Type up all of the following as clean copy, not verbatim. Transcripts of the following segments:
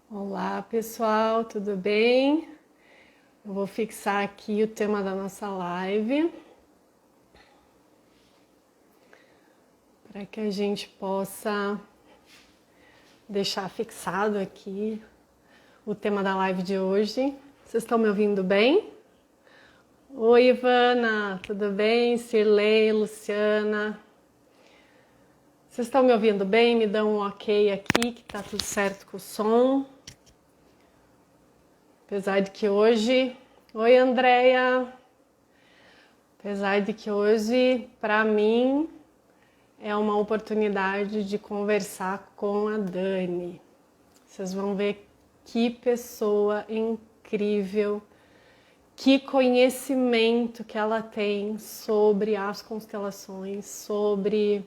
Olá, pessoal, tudo bem? Eu vou fixar aqui o tema da nossa live para que a gente possa deixar fixado aqui o tema da live de hoje. Vocês estão me ouvindo bem? Oi, Ivana, tudo bem? Cirlei, Luciana. Vocês estão me ouvindo bem? Me dão um ok aqui que tá tudo certo com o som. Apesar de que hoje... Oi, Andréia. Apesar de que hoje, para mim, é uma oportunidade de conversar com a Dani. Vocês vão ver que pessoa incrível, que conhecimento que ela tem sobre as constelações, sobre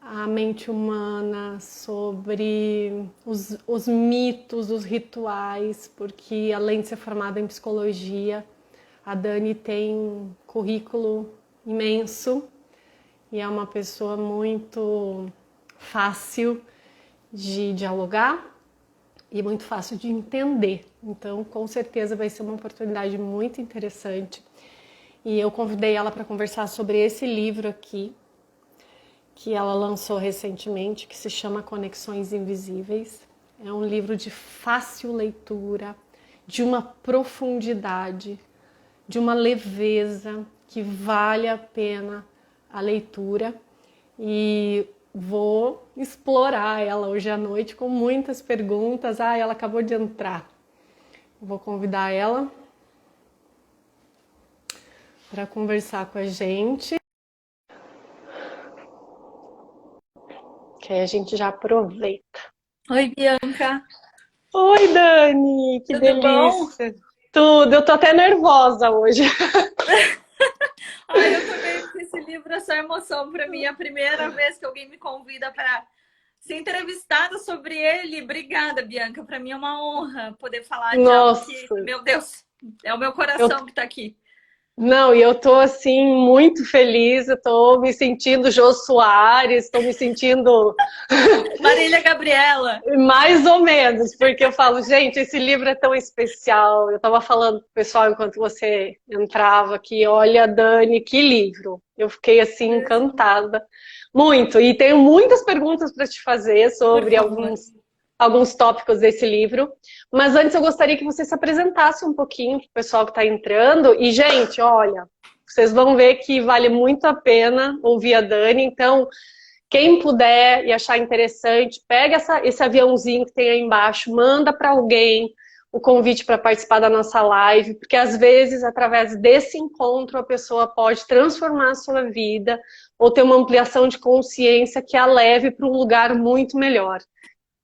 a mente humana, sobre os mitos, os rituais, porque além de ser formada em psicologia, a Dani tem um currículo imenso e é uma pessoa muito fácil de dialogar e muito fácil de entender. Então, com certeza vai ser uma oportunidade muito interessante. E eu convidei ela para conversar sobre esse livro aqui, que ela lançou recentemente, que se chama Conexões Invisíveis. É um livro de fácil leitura, de uma profundidade, de uma leveza que vale a pena a leitura, e vou explorar ela hoje à noite com muitas perguntas. Ela acabou de entrar. Vou convidar ela para conversar com a gente, que aí a gente já aproveita. Oi, Bianca, Oi, Dani, que tudo bom? delícia. Tudo, eu tô até nervosa hoje. Ai, eu também, porque esse livro é só emoção para mim. É a primeira vez que alguém me convida para ser entrevistada sobre ele. Obrigada, Bianca. Para mim é uma honra poder falar de algo que, Nossa, meu Deus, é o meu eu coração que está aqui. não, e eu tô assim muito feliz, eu tô me sentindo Jô Soares, tô me sentindo Marília Gabriela. mais ou menos, porque eu falo, gente, esse livro é tão especial. Eu tava falando pro pessoal enquanto você entrava aqui, olha, Dani, que livro. Eu fiquei assim encantada, muito. E tenho muitas perguntas para te fazer Por sobre favor. alguns tópicos desse livro. Mas antes eu gostaria que você se apresentasse um pouquinho para o pessoal que está entrando. E, gente, olha, vocês vão ver que vale muito a pena ouvir a Dani. Então, quem puder e achar interessante, pega esse aviãozinho que tem aí embaixo, manda para alguém o convite para participar da nossa live, porque às vezes, através desse encontro, a pessoa pode transformar a sua vida ou ter uma ampliação de consciência que a leve para um lugar muito melhor.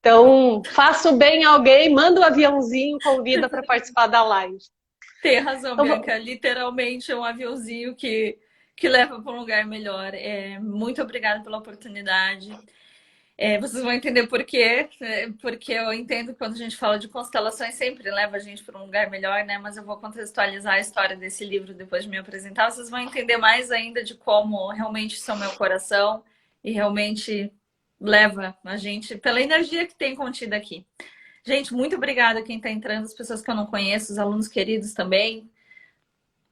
Então, faça o bem a alguém, manda o aviãozinho, convida para participar da live. Tem razão, Então, Bianca. Literalmente é um aviãozinho que leva para um lugar melhor. Muito obrigada pela oportunidade. Vocês vão entender por quê, porque eu entendo que quando a gente fala de constelações sempre leva a gente para um lugar melhor, né? Mas eu vou contextualizar a história desse livro depois de me apresentar. Vocês vão entender mais ainda de como realmente isso é o meu coração e realmente leva a gente pela energia que tem contida aqui. Gente, muito obrigada a quem está entrando, as pessoas que eu não conheço, os alunos queridos também.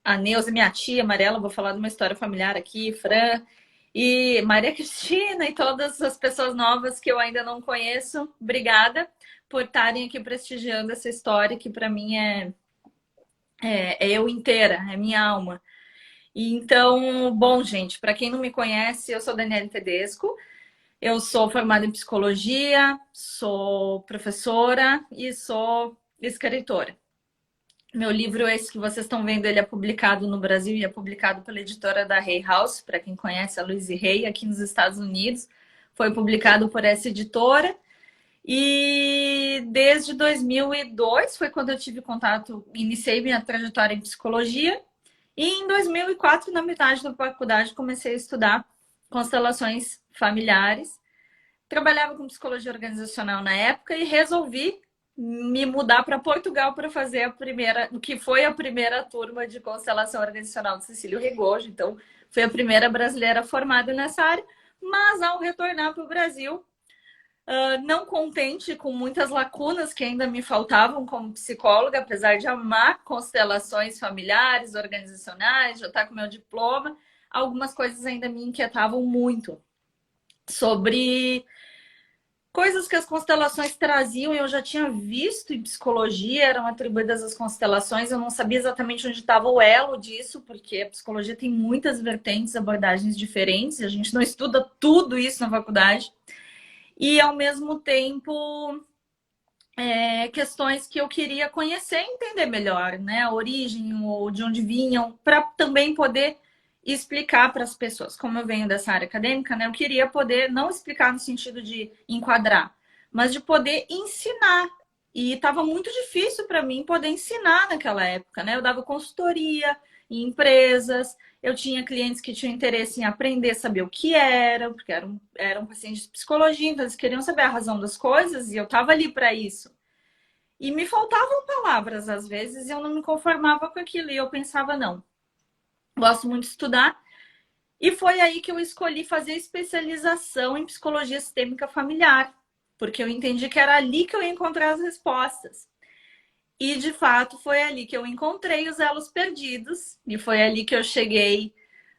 A Neuza, minha tia, Amarela, vou falar de uma história familiar aqui, Fran. E Maria Cristina e todas as pessoas novas que eu ainda não conheço, obrigada por estarem aqui prestigiando essa história que para mim é eu inteira, é minha alma. E então, bom, gente, para quem não me conhece, eu sou Daniela Tedesco, eu sou formada em psicologia, sou professora e sou escritora. Meu livro, esse que vocês estão vendo, ele é publicado no Brasil e é publicado pela editora da Hay House, para quem conhece a Louise Hay, aqui nos Estados Unidos. Foi publicado por essa editora. E desde 2002 foi quando eu tive contato, iniciei minha trajetória em psicologia. E em 2004, na metade da faculdade, comecei a estudar constelações familiares. Trabalhava com psicologia organizacional na época e resolvi me mudar para Portugal para fazer o que foi a primeira turma de constelação organizacional de Cecílio Regojo. Então, foi a primeira brasileira formada nessa área. Mas ao retornar para o Brasil, não contente com muitas lacunas que ainda me faltavam como psicóloga, apesar de amar constelações familiares, organizacionais, já estar com meu diploma, algumas coisas ainda me inquietavam muito sobre coisas que as constelações traziam. Eu já tinha visto em psicologia, eram atribuídas às constelações, eu não sabia exatamente onde estava o elo disso, porque a psicologia tem muitas vertentes, abordagens diferentes, e a gente não estuda tudo isso na faculdade. E, ao mesmo tempo, questões que eu queria conhecer e entender melhor, né? A origem, ou de onde vinham, para também poder explicar para as pessoas. Como eu venho dessa área acadêmica, né? Eu queria poder não explicar no sentido de enquadrar, mas de poder ensinar. E estava muito difícil para mim poder ensinar naquela época, né? Eu dava consultoria em empresas, eu tinha clientes que tinham interesse em aprender, saber o que era, porque eram pacientes de psicologia, então eles queriam saber a razão das coisas e eu estava ali para isso. E me faltavam palavras às vezes e eu não me conformava com aquilo. E eu pensava, não, gosto muito de estudar. E foi aí que eu escolhi fazer especialização em psicologia sistêmica familiar, porque eu entendi que era ali que eu ia encontrar as respostas. E, de fato, foi ali que eu encontrei os elos perdidos. E foi ali que eu cheguei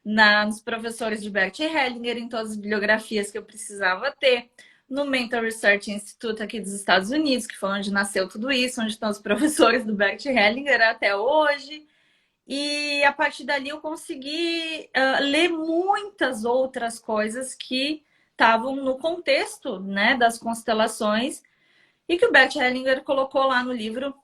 nos professores de Bert Hellinger, em todas as bibliografias que eu precisava ter. No Mental Research Institute aqui dos Estados Unidos, que foi onde nasceu tudo isso, onde estão os professores do Bert Hellinger até hoje. E, a partir dali, eu consegui ler muitas outras coisas que estavam no contexto, né, das constelações e que o Bert Hellinger colocou lá no livro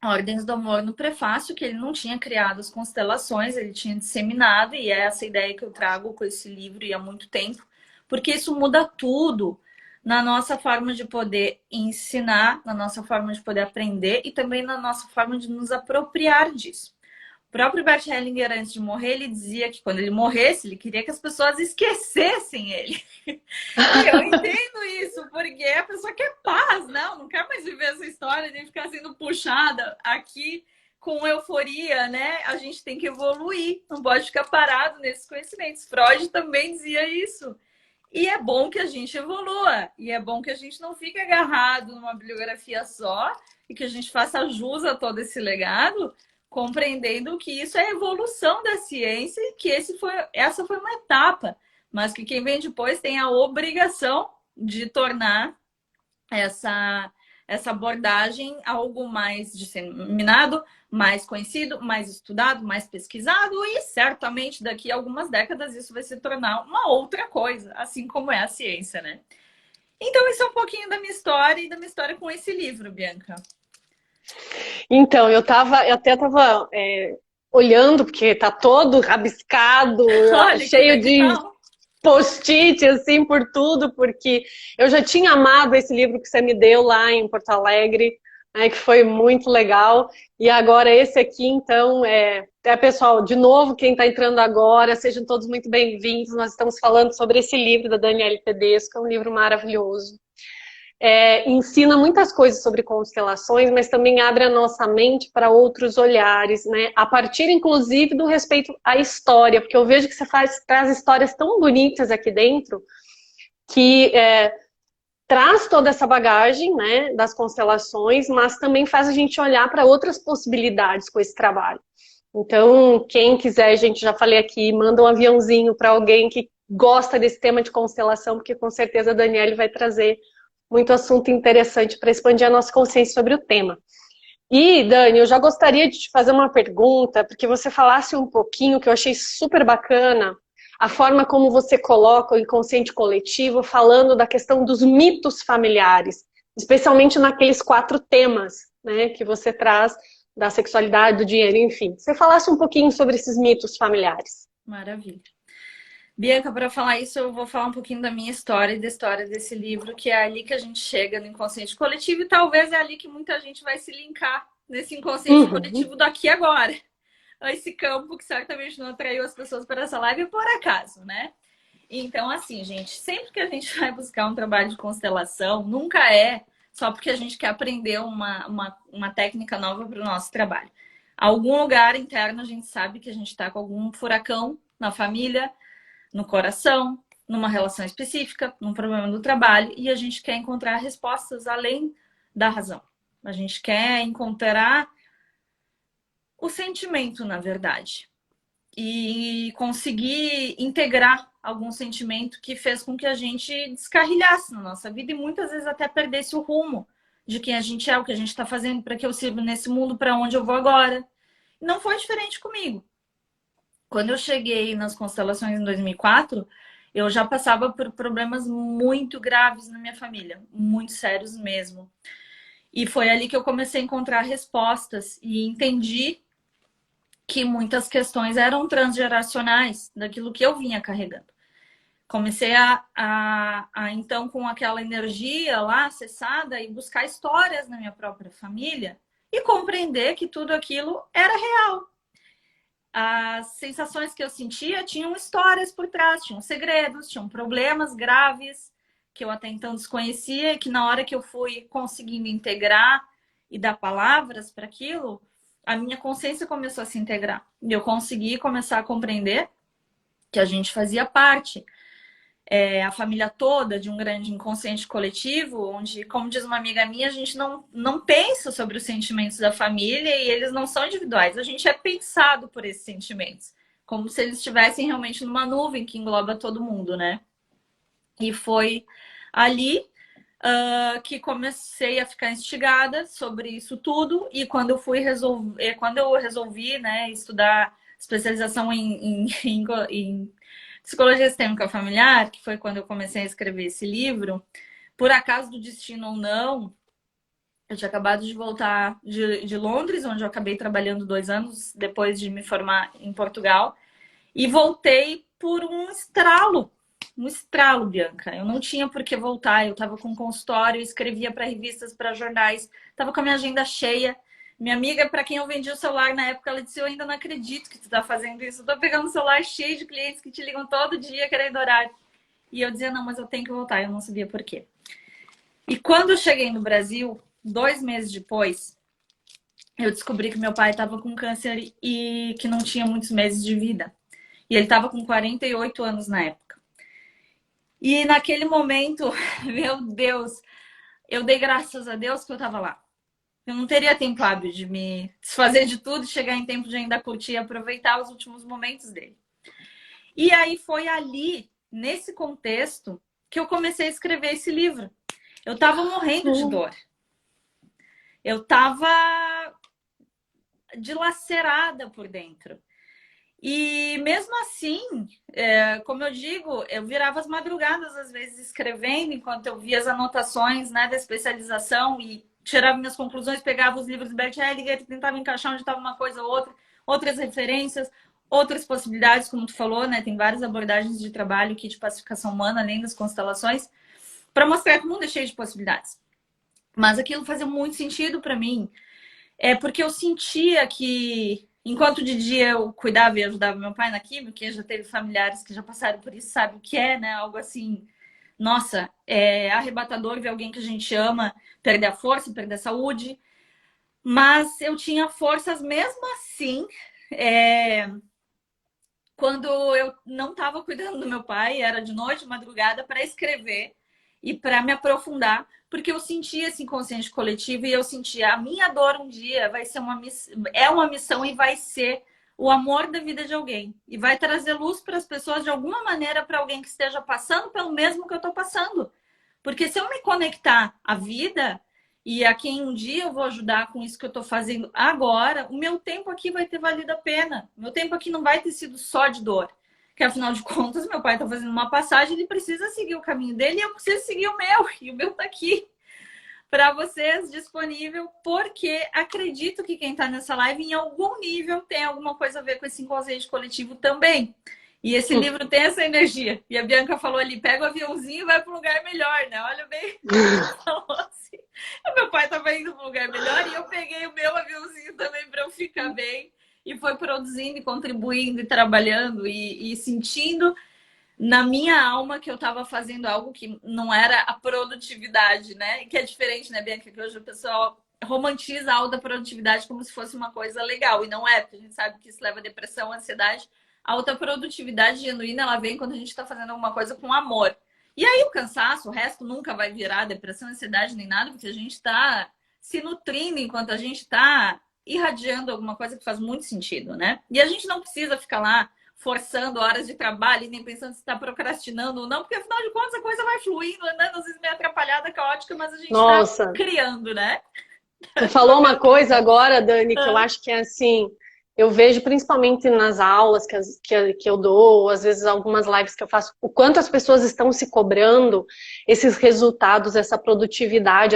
Ordens do Amor, no prefácio, que ele não tinha criado as constelações, ele tinha disseminado, e é essa ideia que eu trago com esse livro e há muito tempo, porque isso muda tudo na nossa forma de poder ensinar, na nossa forma de poder aprender e também na nossa forma de nos apropriar disso. O próprio Bert Hellinger, antes de morrer, ele dizia que quando ele morresse, ele queria que as pessoas esquecessem ele. E eu entendo isso, porque a pessoa quer paz, não quer mais viver essa história de ficar sendo puxada aqui com euforia, né? A gente tem que evoluir, não pode ficar parado nesses conhecimentos. Freud também dizia isso. E é bom que a gente evolua, e é bom que a gente não fique agarrado numa bibliografia só e que a gente faça jus a todo esse legado, compreendendo que isso é a evolução da ciência e que essa foi uma etapa, mas que quem vem depois tem a obrigação de tornar essa abordagem algo mais disseminado, mais conhecido, mais estudado, mais pesquisado, e certamente daqui a algumas décadas isso vai se tornar uma outra coisa, assim como é a ciência, né? Então, isso é um pouquinho da minha história e da minha história com esse livro, Bianca. Então, eu até estava olhando, porque tá todo rabiscado, Olha que cheio de legal! post-it, assim, por tudo, porque eu já tinha amado esse livro que você me deu lá em Porto Alegre, né, que foi muito legal, e agora esse aqui, então, pessoal, de novo, quem está entrando agora, sejam todos muito bem-vindos, nós estamos falando sobre esse livro da Daniele Tedesco, é um livro maravilhoso. Ensina muitas coisas sobre constelações, mas também abre a nossa mente para outros olhares, né? A partir, inclusive, do respeito à história, porque eu vejo que você traz histórias tão bonitas aqui dentro que traz toda essa bagagem, né, das constelações, mas também faz a gente olhar para outras possibilidades com esse trabalho. Então, quem quiser, gente, já falei aqui, manda um aviãozinho para alguém que gosta desse tema de constelação, porque com certeza a Daniele vai trazer muito assunto interessante para expandir a nossa consciência sobre o tema. E, Dani, eu já gostaria de te fazer uma pergunta, porque você falasse um pouquinho, que eu achei super bacana, a forma como você coloca o inconsciente coletivo, falando da questão dos mitos familiares, especialmente naqueles 4 temas, né, que você traz da sexualidade, do dinheiro, enfim. Você falasse um pouquinho sobre esses mitos familiares. Maravilha. Bianca, para falar isso, eu vou falar um pouquinho da minha história e da história desse livro, que é ali que a gente chega no inconsciente coletivo, e talvez é ali que muita gente vai se linkar nesse inconsciente coletivo daqui agora. Esse campo que certamente não atraiu as pessoas para essa live por acaso, né? Então, assim, gente, sempre que a gente vai buscar um trabalho de constelação, nunca é só porque a gente quer aprender uma técnica nova para o nosso trabalho. Algum lugar interno a gente sabe que a gente está com algum furacão na família, no coração, numa relação específica, num problema do trabalho, e a gente quer encontrar respostas além da razão. A gente quer encontrar o sentimento, na verdade, e conseguir integrar algum sentimento que fez com que a gente descarrilhasse na nossa vida e muitas vezes até perdesse o rumo de quem a gente é, o que a gente está fazendo, para que eu sirva nesse mundo, para onde eu vou agora. Não foi diferente comigo. Quando eu cheguei nas constelações em 2004, eu já passava por problemas muito graves na minha família, muito sérios mesmo. E foi ali que eu comecei a encontrar respostas e entendi que muitas questões eram transgeracionais daquilo que eu vinha carregando. Comecei então, com aquela energia lá acessada, e buscar histórias na minha própria família e compreender que tudo aquilo era real. As sensações que eu sentia tinham histórias por trás, tinham segredos, tinham problemas graves que eu até então desconhecia e que na hora que eu fui conseguindo integrar e dar palavras para aquilo, a minha consciência começou a se integrar. E eu consegui começar a compreender que a gente fazia parte, a família toda, de um grande inconsciente coletivo, onde, como diz uma amiga minha, a gente não pensa sobre os sentimentos da família e eles não são individuais. A gente é pensado por esses sentimentos, como se eles estivessem realmente numa nuvem que engloba todo mundo, né? E foi ali que comecei a ficar instigada sobre isso tudo. E quando eu resolvi, né, estudar especialização em psicologia sistêmica familiar, que foi quando eu comecei a escrever esse livro, por acaso do destino ou não, eu tinha acabado de voltar de Londres, onde eu acabei trabalhando 2 anos depois de me formar em Portugal, e voltei por um estralo, Bianca. Eu não tinha por que voltar, eu estava com um consultório, escrevia para revistas, para jornais, estava com a minha agenda cheia. Minha amiga, para quem eu vendia o celular na época, ela disse: eu ainda não acredito que tu tá fazendo isso. Eu tô pegando um celular cheio de clientes que te ligam todo dia querendo horário. E eu dizia: não, mas eu tenho que voltar. Eu não sabia por quê. E quando eu cheguei no Brasil, 2 meses depois, eu descobri que meu pai estava com câncer e que não tinha muitos meses de vida. E ele estava com 48 anos na época. E naquele momento, meu Deus, eu dei graças a Deus que eu estava lá. Eu não teria tempo hábil de me desfazer de tudo, chegar em tempo de ainda curtir e aproveitar os últimos momentos dele. E aí foi ali, nesse contexto, que eu comecei a escrever esse livro. Eu estava morrendo de dor. Eu estava dilacerada por dentro. E mesmo assim, como eu digo, eu virava as madrugadas, às vezes, escrevendo, enquanto eu via as anotações, né, da especialização e tirava minhas conclusões, pegava os livros do Bert Hellinger, tentava encaixar onde estava uma coisa ou outra, outras referências, outras possibilidades, como tu falou, né? Tem várias abordagens de trabalho aqui de pacificação humana, além das constelações, para mostrar que o mundo é cheio de possibilidades. Mas aquilo fazia muito sentido para mim, porque eu sentia que, enquanto de dia eu cuidava e ajudava meu pai na química, que já teve familiares que já passaram por isso, sabe o que é, né? Algo assim, nossa, é arrebatador ver alguém que a gente ama perder a força, perder a saúde. Mas eu tinha forças mesmo assim, quando eu não estava cuidando do meu pai, era de noite, madrugada, para escrever e para me aprofundar, porque eu sentia esse inconsciente coletivo e eu sentia a minha dor um dia vai ser uma missão e vai ser o amor da vida de alguém. E vai trazer luz para as pessoas de alguma maneira, para alguém que esteja passando pelo mesmo que eu estou passando. Porque se eu me conectar à vida e a quem um dia eu vou ajudar com isso que eu estou fazendo agora, o meu tempo aqui vai ter valido a pena. O meu tempo aqui não vai ter sido só de dor. Porque, afinal de contas, meu pai está fazendo uma passagem, ele precisa seguir o caminho dele e eu preciso seguir o meu. E o meu está aqui para vocês, disponível, porque acredito que quem está nessa live, em algum nível, tem alguma coisa a ver com esse inconsciente coletivo também. E esse livro tem essa energia. E a Bianca falou ali, pega o aviãozinho e vai para um lugar melhor, né? Olha bem, falou assim. O meu pai estava indo para um lugar melhor e eu peguei o meu aviãozinho também para eu ficar bem. E foi produzindo e contribuindo e trabalhando e sentindo na minha alma que eu estava fazendo algo que não era a produtividade, né? Que é diferente, né, Bianca? Que hoje o pessoal romantiza a alta produtividade como se fosse uma coisa legal. E não é, porque a gente sabe que isso leva a depressão, ansiedade. A outra produtividade genuína, ela vem quando a gente está fazendo alguma coisa com amor. E aí o cansaço, o resto nunca vai virar depressão, ansiedade nem nada, porque a gente está se nutrindo enquanto a gente está irradiando alguma coisa que faz muito sentido, né? E a gente não precisa ficar lá forçando horas de trabalho e nem pensando se está procrastinando ou não, porque afinal de contas a coisa vai fluindo, andando, às vezes meio atrapalhada, caótica, mas a gente está Nossa, criando, né? tu falou uma coisa agora, Dani, que eu acho que é assim, eu vejo principalmente nas aulas que eu dou, ou às vezes algumas lives que eu faço, o quanto as pessoas estão se cobrando esses resultados, essa produtividade,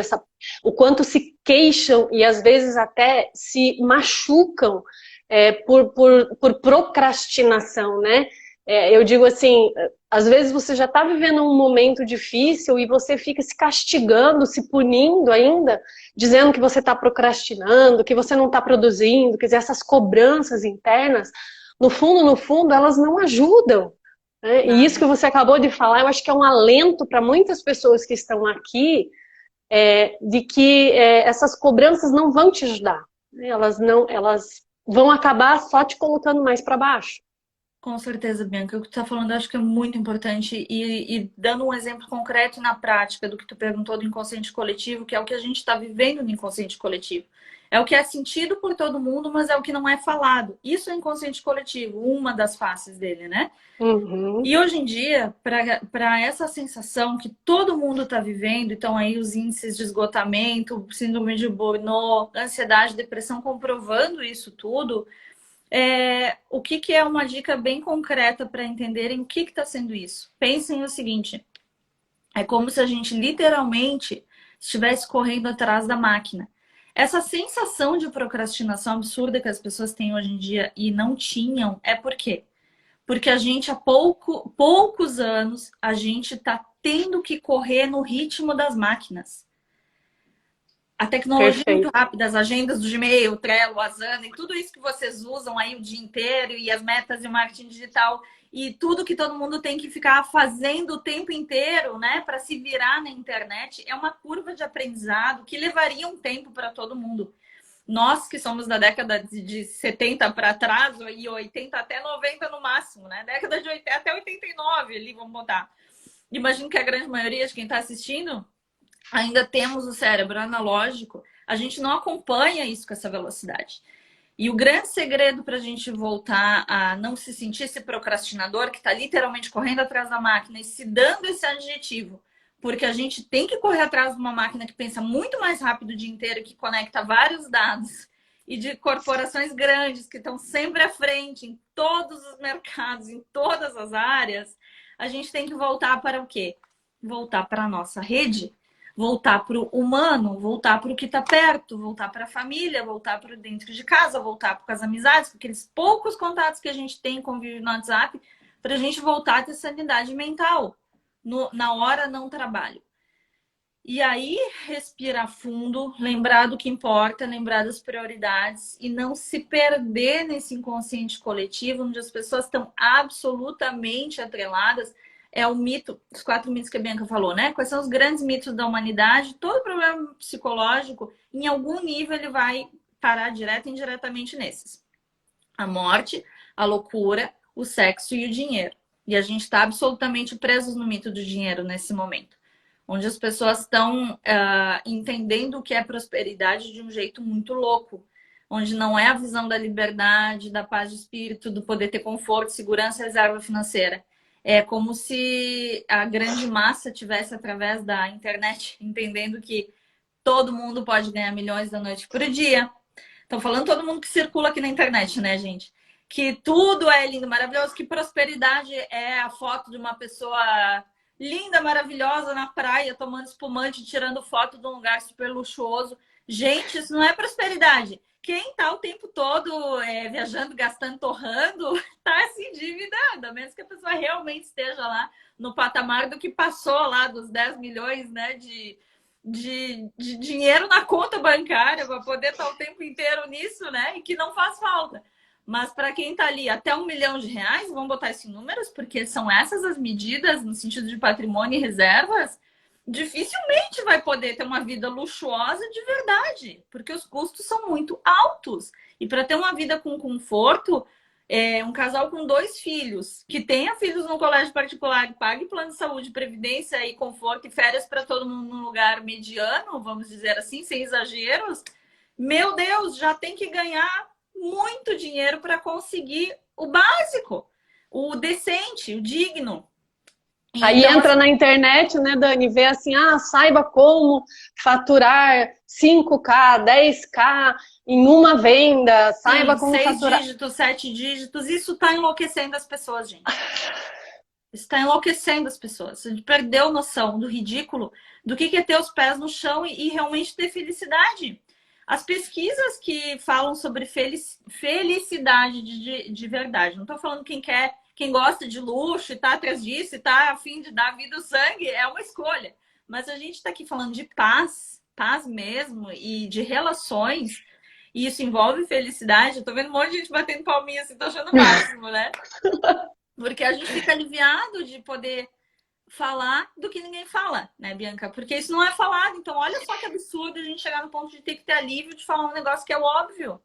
o quanto se queixam e às vezes até se machucam por procrastinação, né? Eu digo assim, às vezes você já está vivendo um momento difícil e você fica se castigando, se punindo ainda, dizendo que você está procrastinando, que você não está produzindo, quer dizer, essas cobranças internas, no fundo, elas não ajudam, né? E isso Nada. que você acabou de falar, eu acho que é um alento para muitas pessoas que estão aqui, de que essas cobranças não vão te ajudar, né? Elas vão acabar só te colocando mais para baixo. Com certeza, Bianca. O que tu está falando eu acho que é muito importante e dando um exemplo concreto na prática do que tu perguntou do inconsciente coletivo, que é o que a gente está vivendo no inconsciente coletivo. É o que é sentido por todo mundo, mas é o que não é falado. Isso é inconsciente coletivo, uma das faces dele, né? Uhum. E hoje em dia, para essa sensação que todo mundo está vivendo, então aí os índices de esgotamento, síndrome de Burnout, ansiedade, depressão comprovando isso tudo, o que é uma dica bem concreta para entenderem o que está sendo isso? Pensem o seguinte: é como se a gente literalmente estivesse correndo atrás da máquina. Essa sensação de procrastinação absurda que as pessoas têm hoje em dia e não tinham é por quê? Porque a gente, há poucos anos, a gente está tendo que correr no ritmo das máquinas. A tecnologia é muito Perfeito. rápida, as agendas do Gmail, o Trello, o Asana, e tudo isso que vocês usam aí o dia inteiro, e as metas de marketing digital, e tudo que todo mundo tem que ficar fazendo o tempo inteiro, né, para se virar na internet, é uma curva de aprendizado que levaria um tempo para todo mundo. Nós que somos da década de 70 para trás, e 80 até 90 no máximo, né? Década de 80, até 89 ali, vamos botar. Imagino que a grande maioria de quem está assistindo ainda temos o cérebro analógico, a gente não acompanha isso com essa velocidade. E o grande segredo para a gente voltar a não se sentir esse procrastinador que está literalmente correndo atrás da máquina e se dando esse adjetivo, porque a gente tem que correr atrás de uma máquina que pensa muito mais rápido o dia inteiro, que conecta vários dados, e de corporações grandes que estão sempre à frente em todos os mercados, em todas as áreas, a gente tem que voltar para o quê? Voltar para a nossa rede, voltar para o humano, voltar para o que está perto, voltar para a família, voltar para dentro de casa, voltar para as amizades, para aqueles poucos contatos que a gente tem convívio no WhatsApp, para a gente voltar a ter sanidade mental na hora não trabalho. E aí, respirar fundo, lembrar do que importa, lembrar das prioridades e não se perder nesse inconsciente coletivo, onde as pessoas estão absolutamente atreladas. É o mito, os 4 mitos que a Bianca falou, né? Quais são os grandes mitos da humanidade? Todo problema psicológico, em algum nível, ele vai parar direto e indiretamente nesses: a morte, a loucura, o sexo e o dinheiro. E a gente está absolutamente presos no mito do dinheiro nesse momento, onde as pessoas estão entendendo o que é prosperidade de um jeito muito louco, onde não é a visão da liberdade, da paz de espírito, do poder ter conforto, segurança e reserva financeira. É como se a grande massa tivesse, através da internet, entendendo que todo mundo pode ganhar milhões da noite por dia. Estão falando todo mundo que circula aqui na internet, né, gente? Que tudo é lindo, maravilhoso, que prosperidade é a foto de uma pessoa linda, maravilhosa na praia, tomando espumante, tirando foto de um lugar super luxuoso. Gente, isso não é prosperidade. Quem tá o tempo todo viajando, gastando, torrando, tá se endividando, a menos que a pessoa realmente esteja lá no patamar do que passou lá dos 10 milhões, né, de dinheiro na conta bancária para poder estar o tempo inteiro nisso, né? E que não faz falta. Mas para quem está ali até R$ 1 milhão, vamos botar isso em números, porque são essas as medidas no sentido de patrimônio e reservas, dificilmente vai poder ter uma vida luxuosa de verdade, porque os custos são muito altos. E para ter uma vida com conforto, Um casal com 2 filhos, que tenha filhos no colégio particular, pague plano de saúde, previdência e conforto e férias para todo mundo num lugar mediano, vamos dizer assim, sem exageros, meu Deus, já tem que ganhar muito dinheiro para conseguir o básico, o decente, o digno. Aí Então, entra assim, na internet, né, Dani, vê assim, saiba como faturar 5K, 10K em uma venda, saiba sim, como 6 faturar. dígitos, 7 dígitos, isso está enlouquecendo as pessoas, gente. Está enlouquecendo as pessoas. A gente perdeu noção do ridículo, do que é ter os pés no chão e realmente ter felicidade. As pesquisas que falam sobre felicidade de verdade, não estou falando quem quer, quem gosta de luxo e está atrás disso e está a fim de dar vida ao sangue, é uma escolha. Mas a gente está aqui falando de paz, paz mesmo, e de relações, e isso envolve felicidade. Eu tô vendo um monte de gente batendo palminha assim, tô achando o máximo, né? Porque a gente fica aliviado de poder falar do que ninguém fala, né, Bianca? Porque isso não é falado. Então, olha só que absurdo a gente chegar no ponto de ter que ter alívio de falar um negócio que é óbvio.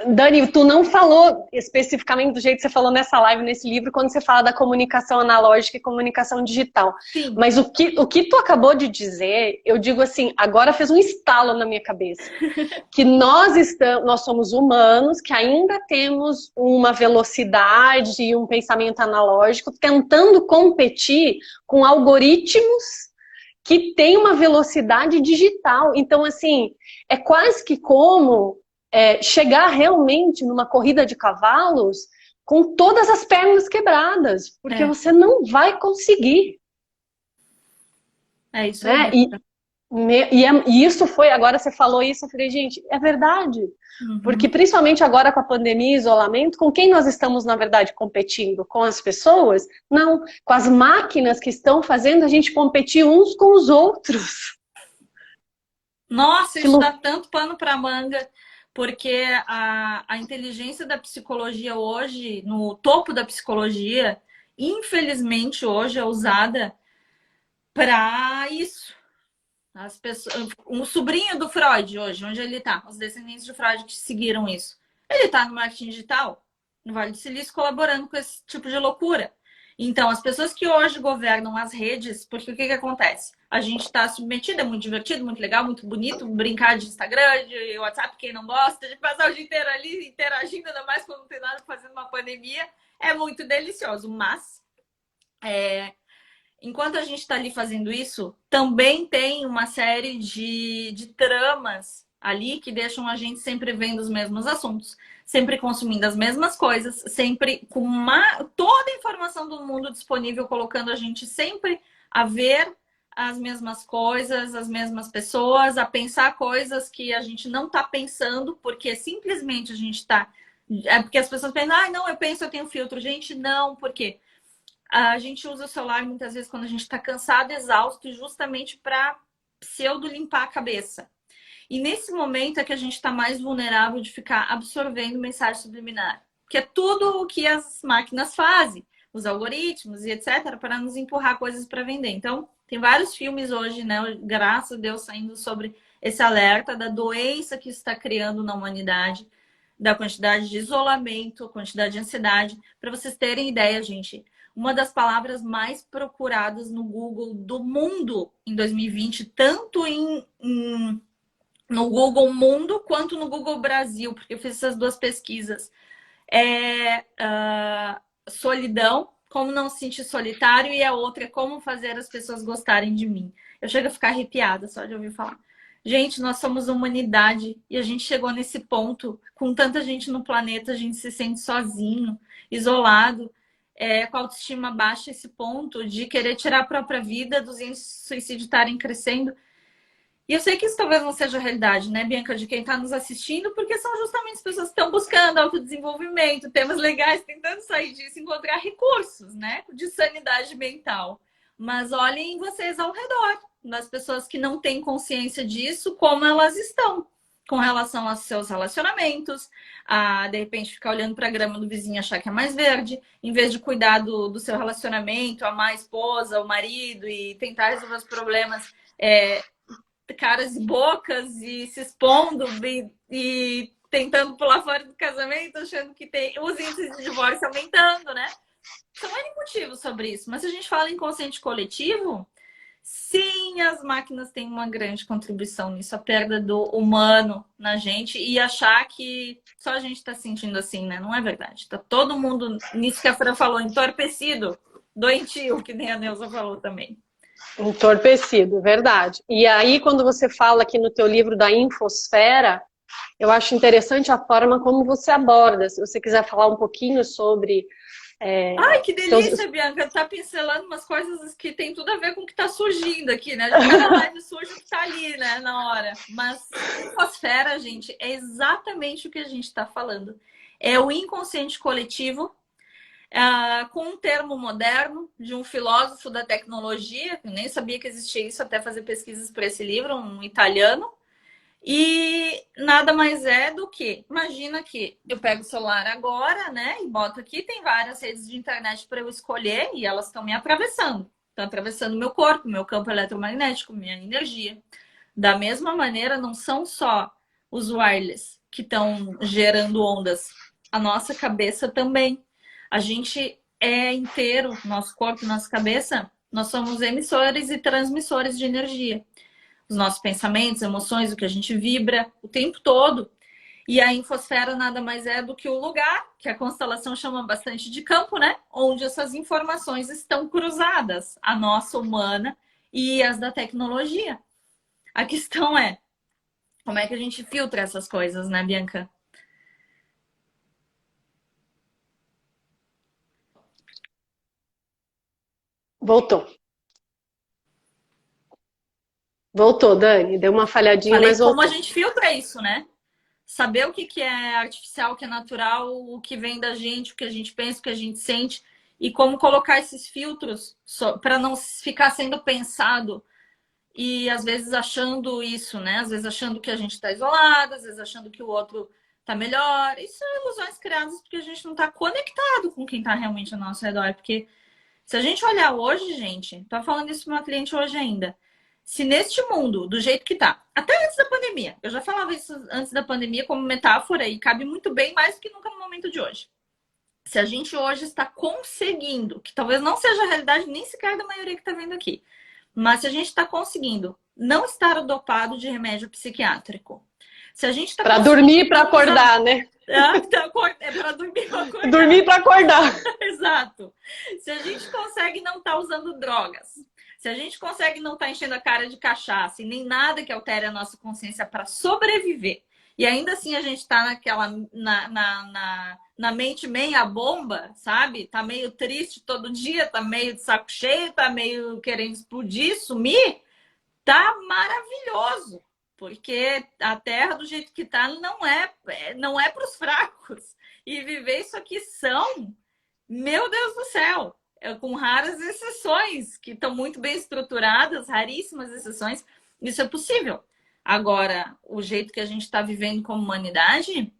Dani, tu não falou especificamente do jeito que você falou nessa live, nesse livro, quando você fala da comunicação analógica e comunicação digital. Sim. Mas o que tu acabou de dizer, eu digo assim, agora fez um estalo na minha cabeça. Que nós somos humanos, que ainda temos uma velocidade e um pensamento analógico, tentando competir com algoritmos que têm uma velocidade digital. Então, assim, é quase que como chegar realmente numa corrida de cavalos com todas as pernas quebradas, porque É, você não vai conseguir, é isso aí, né? Bianca. E isso foi, agora você falou isso, eu falei, gente, é verdade. Porque Uhum. principalmente agora com a pandemia e isolamento, com quem nós estamos, na verdade, competindo? Com as pessoas? Não, com as máquinas que estão fazendo a gente competir uns com os outros. Nossa, Que isso dá loucura. tanto pano para manga, porque a inteligência da psicologia hoje, no topo da psicologia, infelizmente hoje é usada para isso. As pessoas, um sobrinho do Freud hoje, onde ele está, os descendentes de Freud que seguiram isso. Ele está no marketing digital, no Vale do Silício, colaborando com esse tipo de loucura. Então, as pessoas que hoje governam as redes, porque o que acontece? A gente está submetido, é muito divertido, muito legal, muito bonito, brincar de Instagram, de WhatsApp, quem não gosta, de passar o dia inteiro ali interagindo, ainda mais quando não tem nada fazendo uma pandemia, é muito delicioso. Mas enquanto a gente está ali fazendo isso, também tem uma série de tramas ali que deixam a gente sempre vendo os mesmos assuntos, sempre consumindo as mesmas coisas, sempre com toda a informação do mundo disponível, colocando a gente sempre a ver as mesmas coisas, as mesmas pessoas, a pensar coisas que a gente não está pensando, porque simplesmente a gente está. É porque as pessoas pensam, não, eu penso, eu tenho filtro. Gente, não, por quê? A gente usa o celular muitas vezes quando a gente está cansado, exausto, justamente para pseudo limpar a cabeça. E nesse momento é que a gente está mais vulnerável de ficar absorvendo mensagem subliminar, que é tudo o que as máquinas fazem, os algoritmos e etc, para nos empurrar coisas para vender. Então, tem vários filmes hoje, né, graças a Deus, saindo sobre esse alerta da doença que está criando na humanidade, da quantidade de isolamento, quantidade de ansiedade. Para vocês terem ideia, gente, uma das palavras mais procuradas no Google do mundo em 2020, tanto no Google Mundo quanto no Google Brasil, porque eu fiz essas duas pesquisas, é solidão, como não se sentir solitário, e a outra é como fazer as pessoas gostarem de mim. Eu chego a ficar arrepiada só de ouvir falar. Gente, nós somos humanidade e a gente chegou nesse ponto, com tanta gente no planeta, a gente se sente sozinho, isolado, com a autoestima baixa, esse ponto de querer tirar a própria vida, dos índices de suicídio estarem crescendo. E eu sei que isso talvez não seja a realidade, né, Bianca, de quem está nos assistindo, porque são justamente as pessoas que estão buscando autodesenvolvimento, temas legais, tentando sair disso, encontrar recursos, né, de sanidade mental. Mas olhem vocês ao redor, das pessoas que não têm consciência disso, como elas estão com relação aos seus relacionamentos, a de repente ficar olhando para a grama do vizinho e achar que é mais verde, em vez de cuidar do seu relacionamento, amar a esposa, o marido e tentar resolver os problemas. Caras e bocas e se expondo e tentando pular fora do casamento, achando que tem os índices de divórcio aumentando, né? São N motivos sobre isso. Mas se a gente fala em inconsciente coletivo, sim, as máquinas têm uma grande contribuição nisso, a perda do humano na gente e achar que só a gente está sentindo assim, né? Não é verdade. Tá todo mundo, nisso que a Fran falou, entorpecido, doentio, que nem a Neuza falou também. Entorpecido, verdade. E aí, quando você fala aqui no teu livro da infosfera, eu acho interessante a forma como você aborda. Se você quiser falar um pouquinho sobre... Ai, que delícia, Bianca. Tá pincelando umas coisas que tem tudo a ver com o que tá surgindo aqui, né? Já cada live surge o que tá ali, né? Na hora. Mas infosfera, gente, é exatamente o que a gente tá falando. É o inconsciente coletivo, com um termo moderno de um filósofo da tecnologia, eu nem sabia que existia isso até fazer pesquisas para esse livro, um italiano. E nada mais é do que, imagina que eu pego o celular agora, né, e boto aqui, tem várias redes de internet para eu escolher e elas estão me atravessando. Estão atravessando meu corpo, meu campo eletromagnético, minha energia. Da mesma maneira, não são só os wireless que estão gerando ondas, a nossa cabeça também. A gente é inteiro, nosso corpo, nossa cabeça, nós somos emissores e transmissores de energia. Os nossos pensamentos, emoções, o que a gente vibra o tempo todo. E a infosfera nada mais é do que o lugar, que a constelação chama bastante de campo, né? Onde essas informações estão cruzadas, a nossa humana e as da tecnologia. A questão é, como é que a gente filtra essas coisas, né, Bianca? Voltou. Voltou, Dani. Deu uma falhadinha, Falei mas como a voltou. gente filtra isso, né? Saber o que é artificial, o que é natural, o que vem da gente, o que a gente pensa, o que a gente sente e como colocar esses filtros para não ficar sendo pensado e às vezes achando isso, né? Às vezes achando que a gente está isolado, às vezes achando que o outro está melhor. Isso são ilusões criadas porque a gente não está conectado com quem está realmente ao nosso redor. Porque se a gente olhar hoje, gente, tô falando isso para uma cliente hoje ainda. Se neste mundo, do jeito que tá, até antes da pandemia, eu já falava isso antes da pandemia como metáfora e cabe muito bem mais do que nunca no momento de hoje. Se a gente hoje está conseguindo, que talvez não seja a realidade nem sequer da maioria que está vendo aqui, mas se a gente está conseguindo não estar dopado de remédio psiquiátrico, se a gente está para dormir e para acordar, né? É para dormir e acordar. Dormir para acordar. Exato. Se a gente consegue não estar usando drogas, se a gente consegue não estar enchendo a cara de cachaça e nem nada que altere a nossa consciência para sobreviver, e ainda assim a gente está naquela na mente meia bomba, sabe? Tá meio triste todo dia, tá meio de saco cheio, tá meio querendo explodir, sumir, tá maravilhoso. Porque a Terra, do jeito que tá, não é para os fracos. E viver isso aqui são, meu Deus do céu, com raras exceções, que estão muito bem estruturadas, raríssimas exceções, isso é possível. Agora, o jeito que a gente está vivendo como humanidade,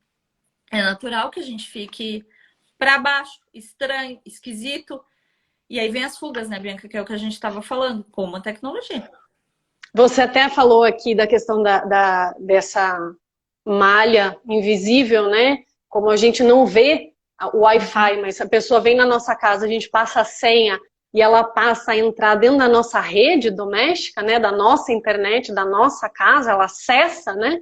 é natural que a gente fique para baixo, estranho, esquisito. E aí vem as fugas, né, Bianca, que é o que a gente estava falando, como a tecnologia. Você até falou aqui da questão dessa malha invisível, né? Como a gente não vê o Wi-Fi, mas a pessoa vem na nossa casa, a gente passa a senha e ela passa a entrar dentro da nossa rede doméstica, né? Da nossa internet, da nossa casa, ela acessa, né?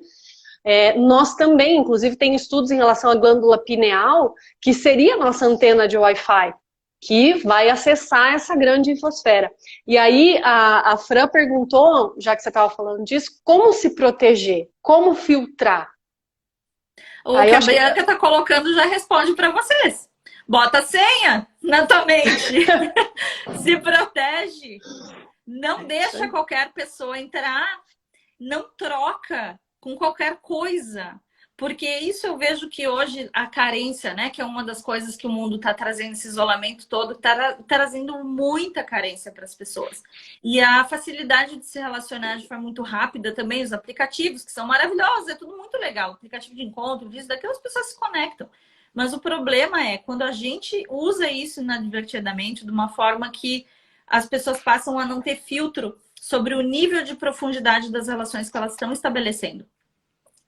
Nós também, inclusive, tem estudos em relação à glândula pineal, que seria a nossa antena de Wi-Fi, que vai acessar essa grande infosfera. E aí a Fran perguntou, já que você estava falando disso, como se proteger, como filtrar. O que a Bianca está colocando já responde para vocês. Bota a senha na tua mente. Se protege. Não deixa qualquer pessoa entrar. Não troca com qualquer coisa. Porque isso eu vejo que hoje a carência, né? Que é uma das coisas que o mundo está trazendo, esse isolamento todo, está trazendo muita carência para as pessoas. E a facilidade de se relacionar de forma muito rápida também, os aplicativos, que são maravilhosos, é tudo muito legal. Aplicativo de encontro, disso, daquilo, as pessoas se conectam. Mas o problema é quando a gente usa isso inadvertidamente de uma forma que as pessoas passam a não ter filtro sobre o nível de profundidade das relações que elas estão estabelecendo.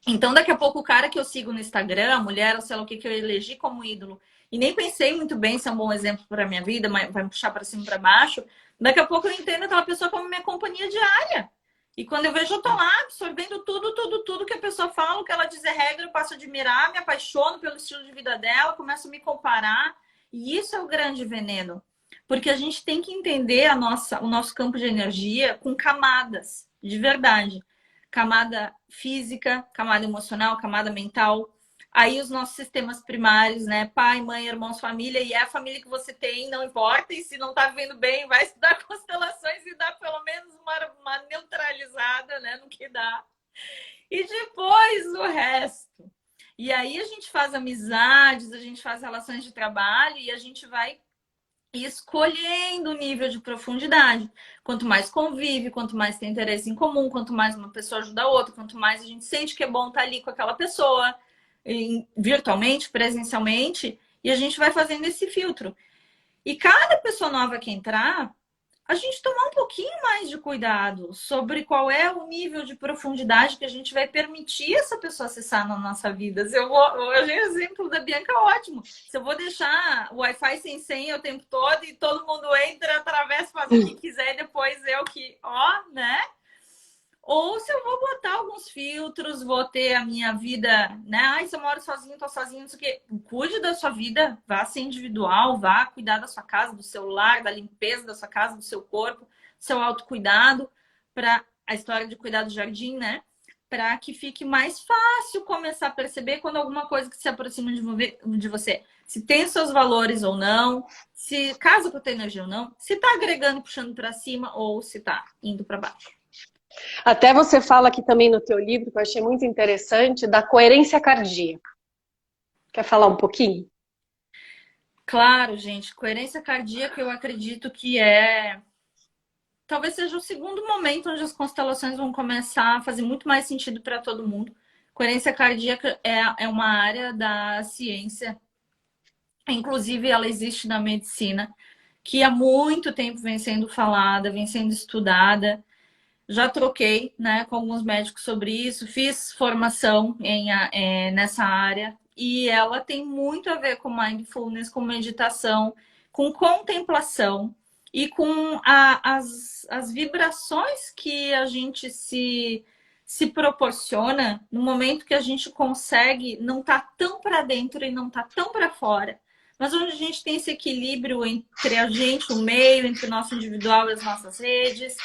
Então, daqui a pouco, o cara que eu sigo no Instagram, a mulher, ou sei lá o que eu elegi como ídolo, e nem pensei muito bem se é um bom exemplo para minha vida, mas vai me puxar para cima e para baixo, daqui a pouco eu entendo aquela pessoa como minha companhia diária. E quando eu vejo, eu tô lá absorvendo tudo que a pessoa fala, o que ela diz é regra, eu passo a admirar, me apaixono pelo estilo de vida dela, começo a me comparar. E isso é o grande veneno. Porque a gente tem que entender o nosso campo de energia com camadas, de verdade. Camada física, camada emocional, camada mental. Aí os nossos sistemas primários, né? Pai, mãe, irmãos, família, e é a família que você tem, não importa. E se não tá vivendo bem, vai estudar constelações e dá pelo menos uma neutralizada, né? No que dá. E depois o resto. E aí a gente faz amizades, a gente faz relações de trabalho e a gente vai escolhendo o nível de profundidade. Quanto mais convive, quanto mais tem interesse em comum, quanto mais uma pessoa ajuda a outra, quanto mais a gente sente que é bom estar ali com aquela pessoa, virtualmente, presencialmente, e a gente vai fazendo esse filtro. E cada pessoa nova que entrar, a gente tomar um pouquinho mais de cuidado sobre qual é o nível de profundidade que a gente vai permitir essa pessoa acessar na nossa vida. Se eu vou, hoje o exemplo da Bianca é ótimo. Se eu vou deixar o Wi-Fi sem senha o tempo todo e todo mundo entra, atravessa, faz o que quiser e depois eu que, ó, né? Ou se eu vou botar alguns filtros, vou ter a minha vida, né? Ai, se eu moro sozinho, tô sozinho, não sei o quê. Cuide da sua vida, vá ser individual, vá cuidar da sua casa, do seu lar, da limpeza da sua casa, do seu corpo, seu autocuidado, para a história de cuidar do jardim, né? Para que fique mais fácil começar a perceber quando alguma coisa que se aproxima de você, se tem seus valores ou não, se casa com a tua energia ou não, se tá agregando, puxando para cima ou se tá indo para baixo. Até você fala aqui também no teu livro, que eu achei muito interessante, da coerência cardíaca. Quer falar um pouquinho? Claro, gente, coerência cardíaca eu acredito que talvez seja o segundo momento onde as constelações vão começar a fazer muito mais sentido para todo mundo. Coerência cardíaca é uma área da ciência, inclusive ela existe na medicina, que há muito tempo vem sendo falada, vem sendo estudada. Já troquei, né, com alguns médicos sobre isso, fiz formação nessa área e ela tem muito a ver com mindfulness, com meditação, com contemplação e com as vibrações que a gente se proporciona no momento que a gente consegue não estar tão para dentro e não estar tão para fora, mas onde a gente tem esse equilíbrio entre a gente, o meio, entre o nosso individual e as nossas redes.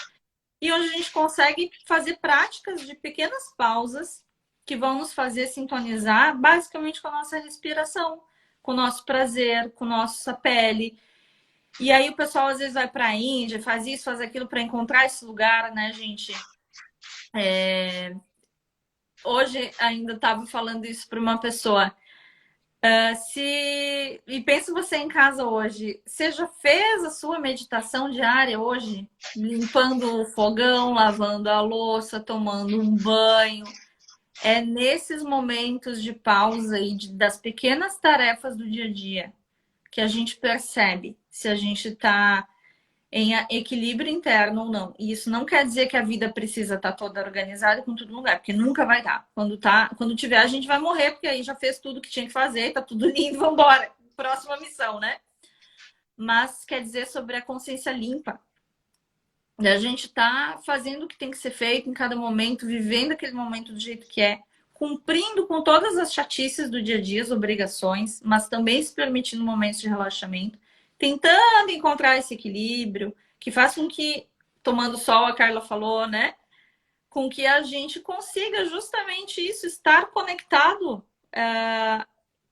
E onde a gente consegue fazer práticas de pequenas pausas que vão nos fazer sintonizar basicamente com a nossa respiração, com o nosso prazer, com a nossa pele. E aí o pessoal às vezes vai para a Índia, faz isso, faz aquilo para encontrar esse lugar, né, gente? Hoje ainda estava falando isso para uma pessoa. E pensa você em casa hoje, você já fez a sua meditação diária hoje? Limpando o fogão, lavando a louça, tomando um banho. É nesses momentos de pausa e das pequenas tarefas do dia a dia que a gente percebe se a gente está em equilíbrio interno ou não. E isso não quer dizer que a vida precisa estar toda organizada com tudo no lugar, porque nunca vai estar. Quando tiver, a gente vai morrer, porque aí já fez tudo que tinha que fazer, tá tudo lindo, vamos embora. Próxima missão, né? Mas quer dizer sobre a consciência limpa. A gente tá fazendo o que tem que ser feito em cada momento, vivendo aquele momento do jeito que é, cumprindo com todas as chatices do dia a dia, as obrigações, mas também se permitindo momentos de relaxamento, tentando encontrar esse equilíbrio, que faz com que, tomando sol, a Carla falou, né? Com que a gente consiga justamente isso, estar conectado,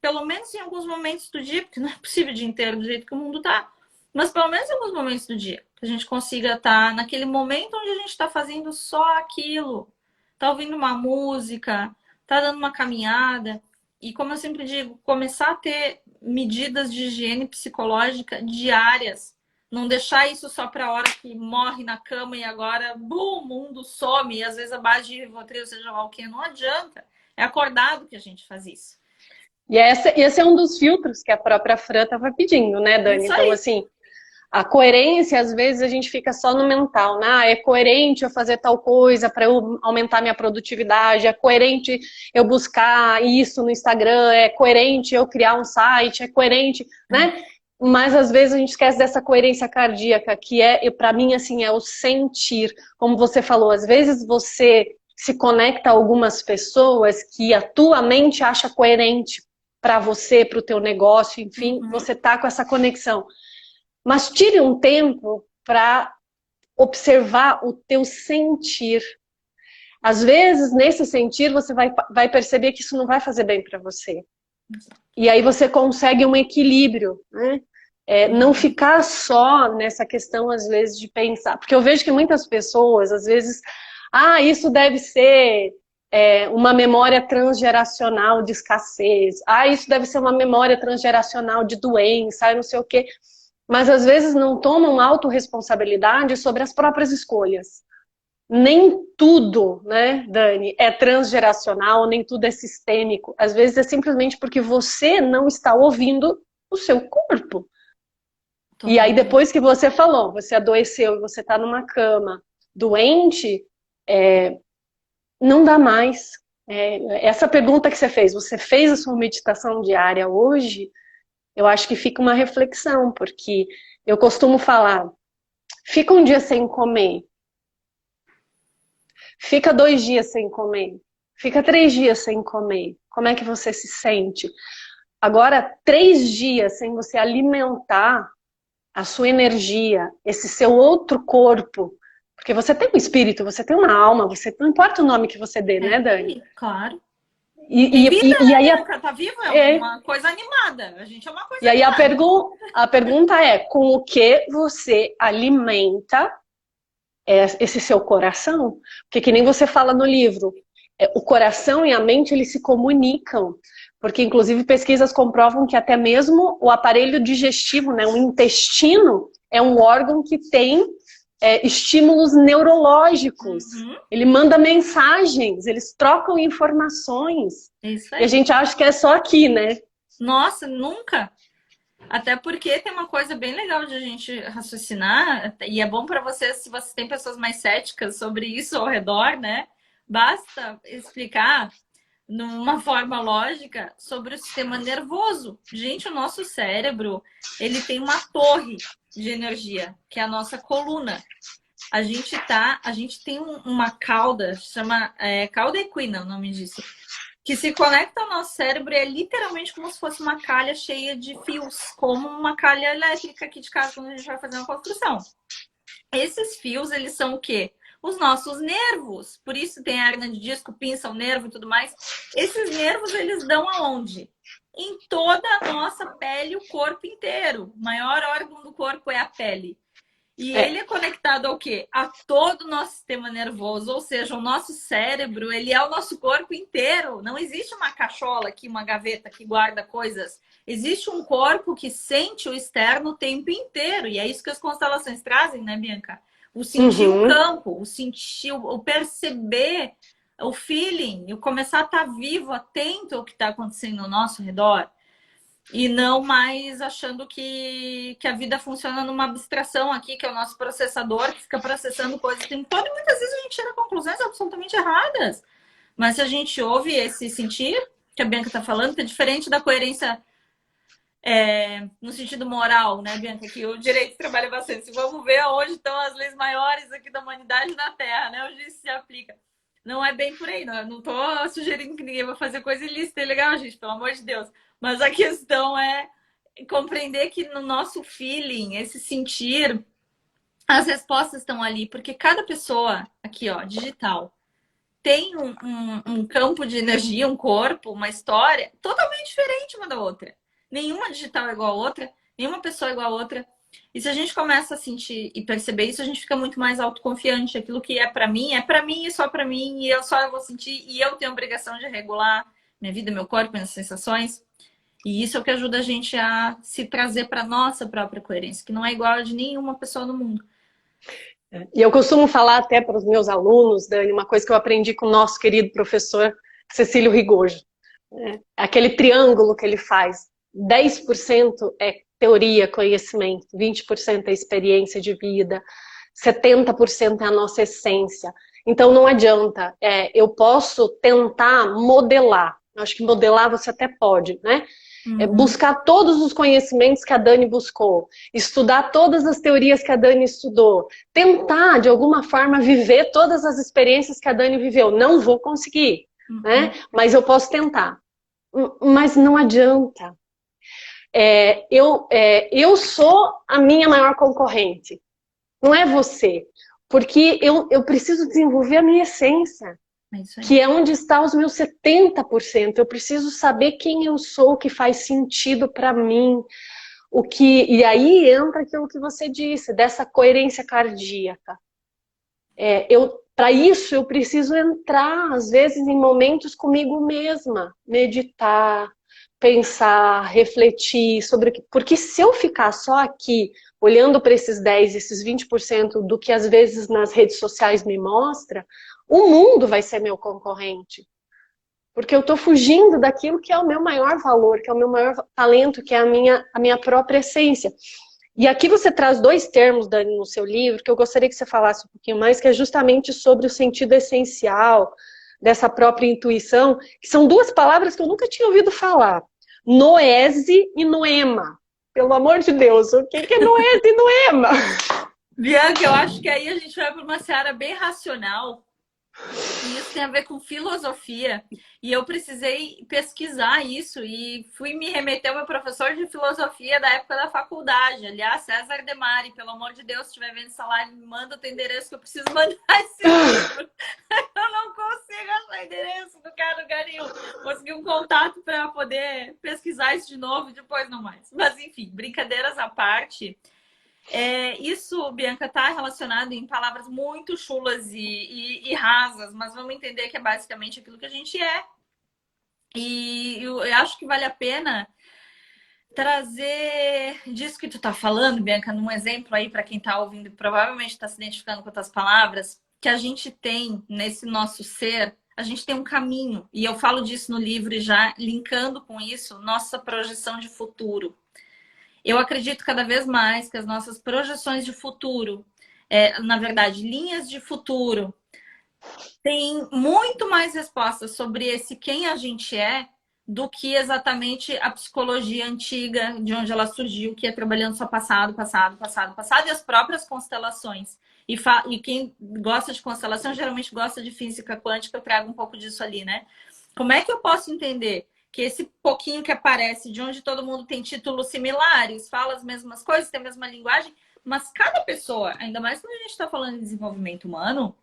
pelo menos em alguns momentos do dia, porque não é possível o dia inteiro do jeito que o mundo tá, mas pelo menos em alguns momentos do dia, que a gente consiga estar naquele momento onde a gente está fazendo só aquilo, tá ouvindo uma música, tá dando uma caminhada, e como eu sempre digo, começar a ter medidas de higiene psicológica diárias. Não deixar isso só para a hora que morre na cama e agora, bum, o mundo some. E às vezes a base de Rivotril, seja lá o que, não adianta. É acordado que a gente faz isso. E esse é um dos filtros que a própria Fran estava pedindo, né, Dani? Então, assim, A coerência, às vezes, a gente fica só no mental, né? Ah, é coerente eu fazer tal coisa para eu aumentar minha produtividade, é coerente eu buscar isso no Instagram, é coerente eu criar um site, é coerente, né? Mas às vezes a gente esquece dessa coerência cardíaca, que é, para mim, assim, é o sentir. Como você falou, às vezes você se conecta a algumas pessoas que a tua mente acha coerente para você, para o teu negócio, enfim, você tá com essa conexão. Mas tire um tempo para observar o teu sentir. Às vezes, nesse sentir, você vai perceber que isso não vai fazer bem para você. E aí você consegue um equilíbrio, né? Não ficar só nessa questão, às vezes, de pensar. Porque eu vejo que muitas pessoas, às vezes, isso deve ser uma memória transgeracional de escassez. Isso deve ser uma memória transgeracional de doença, não sei o quê. Mas às vezes não tomam autorresponsabilidade sobre as próprias escolhas. Nem tudo, né, Dani, é transgeracional, nem tudo é sistêmico. Às vezes é simplesmente porque você não está ouvindo o seu corpo. E aí depois que você falou, você adoeceu e você está numa cama doente, não dá mais. Essa pergunta que você fez a sua meditação diária hoje? Eu acho que fica uma reflexão, porque eu costumo falar, fica um dia sem comer, fica 2 dias sem comer, fica 3 dias sem comer, como é que você se sente? Agora, 3 dias sem você alimentar a sua energia, esse seu outro corpo, porque você tem um espírito, você tem uma alma, não importa o nome que você dê, né, Dani? Claro. E aí tá vivo é uma coisa animada. A gente é uma coisa E aí animada. a pergunta é, com o que você alimenta esse seu coração? Porque que nem você fala no livro, o coração e a mente, eles se comunicam. Porque, inclusive, pesquisas comprovam que até mesmo o aparelho digestivo, né, o intestino, é um órgão que tem estímulos neurológicos. Ele manda mensagens, eles trocam informações. Isso aí. E a gente acha que é só aqui, né? Nossa, nunca. Até porque tem uma coisa bem legal de a gente raciocinar, e é bom para vocês, se vocês têm pessoas mais céticas sobre isso ao redor, né? Basta explicar numa forma lógica sobre o sistema nervoso. Gente, o nosso cérebro, ele tem uma torre de energia, que é a nossa coluna. A gente tem uma cauda, chama cauda equina, o nome disso, que se conecta ao nosso cérebro e é literalmente como se fosse uma calha cheia de fios, como uma calha elétrica aqui de casa quando a gente vai fazer uma construção. Esses fios, eles são o quê? Os nossos nervos. Por isso tem a hernia de disco, pinça o nervo e tudo mais. Esses nervos, eles dão aonde? Em toda a nossa pele, o corpo inteiro. O maior órgão do corpo é a pele. E ele é conectado ao quê? A todo o nosso sistema nervoso. Ou seja, o nosso cérebro, ele é o nosso corpo inteiro. Não existe uma cachola aqui, uma gaveta que guarda coisas. Existe um corpo que sente o externo o tempo inteiro. E é isso que as constelações trazem, né, Bianca? O sentir o campo, o sentir, o perceber, o feeling, o começar a estar vivo, atento ao que está acontecendo ao nosso redor. E não mais achando que a vida funciona numa abstração aqui, que é o nosso processador, que fica processando coisas o tempo todo. E muitas vezes a gente tira conclusões absolutamente erradas. Mas se a gente ouve esse sentir, que a Bianca está falando, que é diferente da coerência no sentido moral, né, Bianca? Que o direito trabalha bastante. Se vamos ver onde estão as leis maiores aqui da humanidade na Terra, né? Onde isso se aplica. Não é bem por aí, não estou sugerindo que ninguém vai fazer coisa ilícita e legal, gente, pelo amor de Deus. Mas a questão é compreender que no nosso feeling, esse sentir, as respostas estão ali, porque cada pessoa aqui, ó, digital, tem um campo de energia, um corpo, uma história totalmente diferente uma da outra. Nenhuma digital é igual a outra, nenhuma pessoa é igual a outra. E se a gente começa a sentir e perceber isso, a gente fica muito mais autoconfiante. Aquilo que é para mim e só para mim, e eu só vou sentir, e eu tenho a obrigação de regular minha vida, meu corpo, minhas sensações. E isso é o que ajuda a gente a se trazer para nossa própria coerência, que não é igual a de nenhuma pessoa no mundo. E eu costumo falar até para os meus alunos, Dani, uma coisa que eu aprendi com o nosso querido professor Cecílio Rigojo. Aquele triângulo que ele faz. 10% é teoria, conhecimento, 20% é experiência de vida, 70% é a nossa essência. Então não adianta, eu posso tentar modelar. Acho que modelar você até pode, né? Buscar todos os conhecimentos que a Dani buscou, estudar todas as teorias que a Dani estudou, tentar, de alguma forma, viver todas as experiências que a Dani viveu. Não vou conseguir, né? Mas eu posso tentar. Mas não adianta. Eu sou a minha maior concorrente. Não é você. Porque eu preciso desenvolver a minha essência. Que é onde está os meus 70%. Eu preciso saber quem eu sou, o que faz sentido para mim. E aí entra aquilo que você disse, dessa coerência cardíaca. Para isso, eu preciso entrar, às vezes, em momentos comigo mesma. Meditar, pensar, refletir sobre o que... Porque se eu ficar só aqui, olhando para esses 10, esses 20% do que às vezes nas redes sociais me mostra, o mundo vai ser meu concorrente. Porque eu estou fugindo daquilo que é o meu maior valor, que é o meu maior talento, que é a minha própria essência. E aqui você traz 2 termos, Dani, no seu livro, que eu gostaria que você falasse um pouquinho mais, que é justamente sobre o sentido essencial dessa própria intuição, que são 2 palavras que eu nunca tinha ouvido falar. Noese e noema. Pelo amor de Deus, o que é noese e noema? Bianca, eu acho que aí a gente vai para uma seara bem racional. E isso tem a ver com filosofia. E eu precisei pesquisar isso e fui me remeter ao meu professor de filosofia da época da faculdade. Aliás, César Demari, pelo amor de Deus, se estiver vendo essa live, me manda o teu endereço que eu preciso mandar esse livro. Eu não consigo achar endereço do cara, lugar nenhum. Consegui um contato para poder pesquisar isso de novo, depois não mais. Mas enfim, brincadeiras à parte. Isso, Bianca, está relacionado em palavras muito chulas e rasas, mas vamos entender que é basicamente aquilo que a gente é. E eu acho que vale a pena trazer disso que tu está falando, Bianca, num exemplo aí para quem está ouvindo e provavelmente está se identificando com outras palavras, que a gente tem nesse nosso ser, a gente tem um caminho. E eu falo disso no livro e já linkando com isso, nossa projeção de futuro. Eu acredito cada vez mais que as nossas projeções de futuro, na verdade, linhas de futuro, têm muito mais respostas sobre esse quem a gente é do que exatamente a psicologia antiga, de onde ela surgiu, que é trabalhando só passado, passado, passado, passado, e as próprias constelações. E quem gosta de constelação geralmente gosta de física quântica, eu trago um pouco disso ali, né? Como é que eu posso entender que esse pouquinho que aparece, de onde todo mundo tem títulos similares, fala as mesmas coisas, tem a mesma linguagem, mas cada pessoa, ainda mais quando a gente está falando de desenvolvimento humano,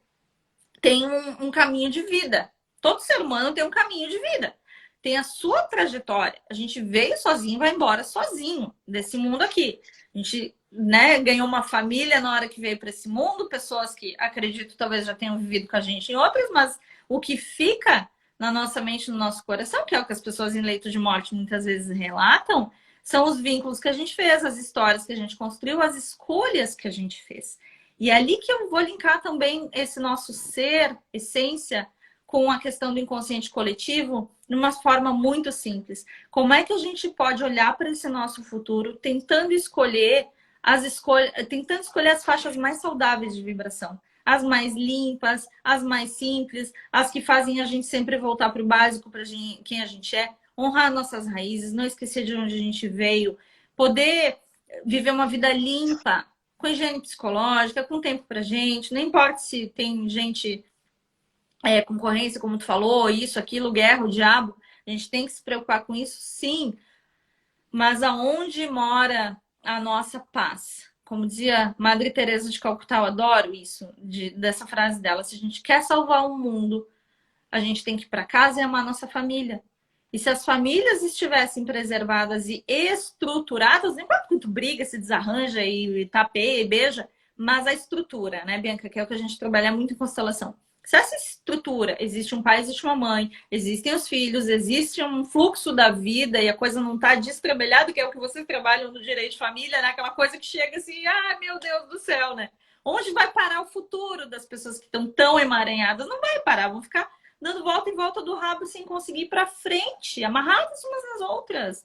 tem um caminho de vida. Todo ser humano tem um caminho de vida. Tem a sua trajetória. A gente veio sozinho, vai embora sozinho desse mundo aqui. A gente, né, ganhou uma família na hora que veio para esse mundo, pessoas que acredito talvez já tenham vivido com a gente em outras, mas o que fica na nossa mente, no nosso coração, que é o que as pessoas em leito de morte muitas vezes relatam, são os vínculos que a gente fez, as histórias que a gente construiu, as escolhas que a gente fez. E é ali que eu vou linkar também esse nosso ser, essência, com a questão do inconsciente coletivo, de uma forma muito simples. Como é que a gente pode olhar para esse nosso futuro tentando escolher as faixas mais saudáveis de vibração? As mais limpas, as mais simples, as que fazem a gente sempre voltar para o básico, para quem a gente é, honrar nossas raízes, não esquecer de onde a gente veio, poder viver uma vida limpa, com higiene psicológica, com tempo pra gente, não importa se tem gente concorrência, como tu falou, isso, aquilo, guerra, o diabo, a gente tem que se preocupar com isso, sim, mas aonde mora a nossa paz? Como dizia Madre Teresa de Calcutá, eu adoro isso, dessa frase dela, se a gente quer salvar o mundo, a gente tem que ir para casa e amar a nossa família. E se as famílias estivessem preservadas e estruturadas, não importa quanto briga, se desarranja e tapeia e beija, mas a estrutura, né, Bianca, que é o que a gente trabalha muito em constelação. Se essa estrutura, existe um pai, existe uma mãe, existem os filhos, existe um fluxo da vida e a coisa não está destrambelhada, que é o que vocês trabalham no direito de família, né? Aquela coisa que chega assim, ah, meu Deus do céu, né? Onde vai parar o futuro das pessoas que estão tão emaranhadas? Não vai parar, vão ficar dando volta em volta do rabo sem conseguir ir para frente, amarradas umas nas outras.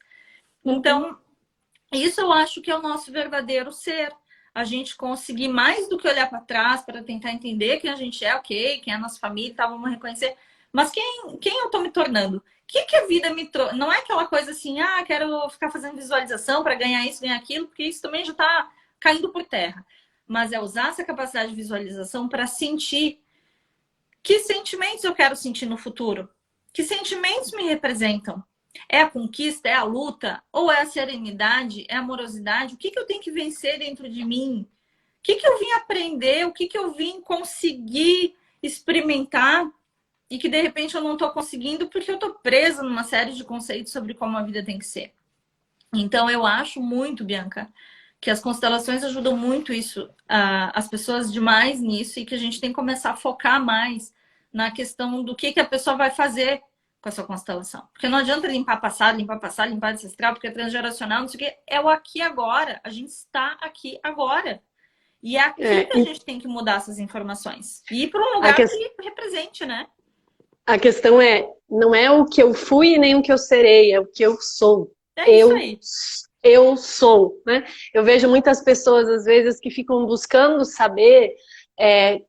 Então, Isso eu acho que é o nosso verdadeiro ser. A gente conseguir mais do que olhar para trás para tentar entender quem a gente é, ok, quem é a nossa família, tá, vamos reconhecer. Mas quem eu tô me tornando? O que a vida me trouxe? Não é aquela coisa assim, ah, quero ficar fazendo visualização para ganhar isso, ganhar aquilo, porque isso também já tá caindo por terra. Mas é usar essa capacidade de visualização para sentir que sentimentos eu quero sentir no futuro. Que sentimentos me representam? É a conquista? É a luta? Ou é a serenidade? É a amorosidade? O que eu tenho que vencer dentro de mim? O que eu vim aprender? O que eu vim conseguir experimentar e que de repente eu não estou conseguindo porque eu estou presa numa série de conceitos sobre como a vida tem que ser. Então eu acho muito, Bianca, que as constelações ajudam muito isso, as pessoas demais nisso, e que a gente tem que começar a focar mais na questão do que a pessoa vai fazer com a sua constelação. Porque não adianta limpar passado, limpar ancestral, porque é transgeracional, não sei o quê. É o aqui e agora. A gente está aqui agora. E é aqui que a gente tem que mudar essas informações. E ir para um lugar que represente, né? A questão não é o que eu fui nem o que eu serei, é o que eu sou. É isso aí. Eu sou, né? Eu vejo muitas pessoas, às vezes, que ficam buscando saber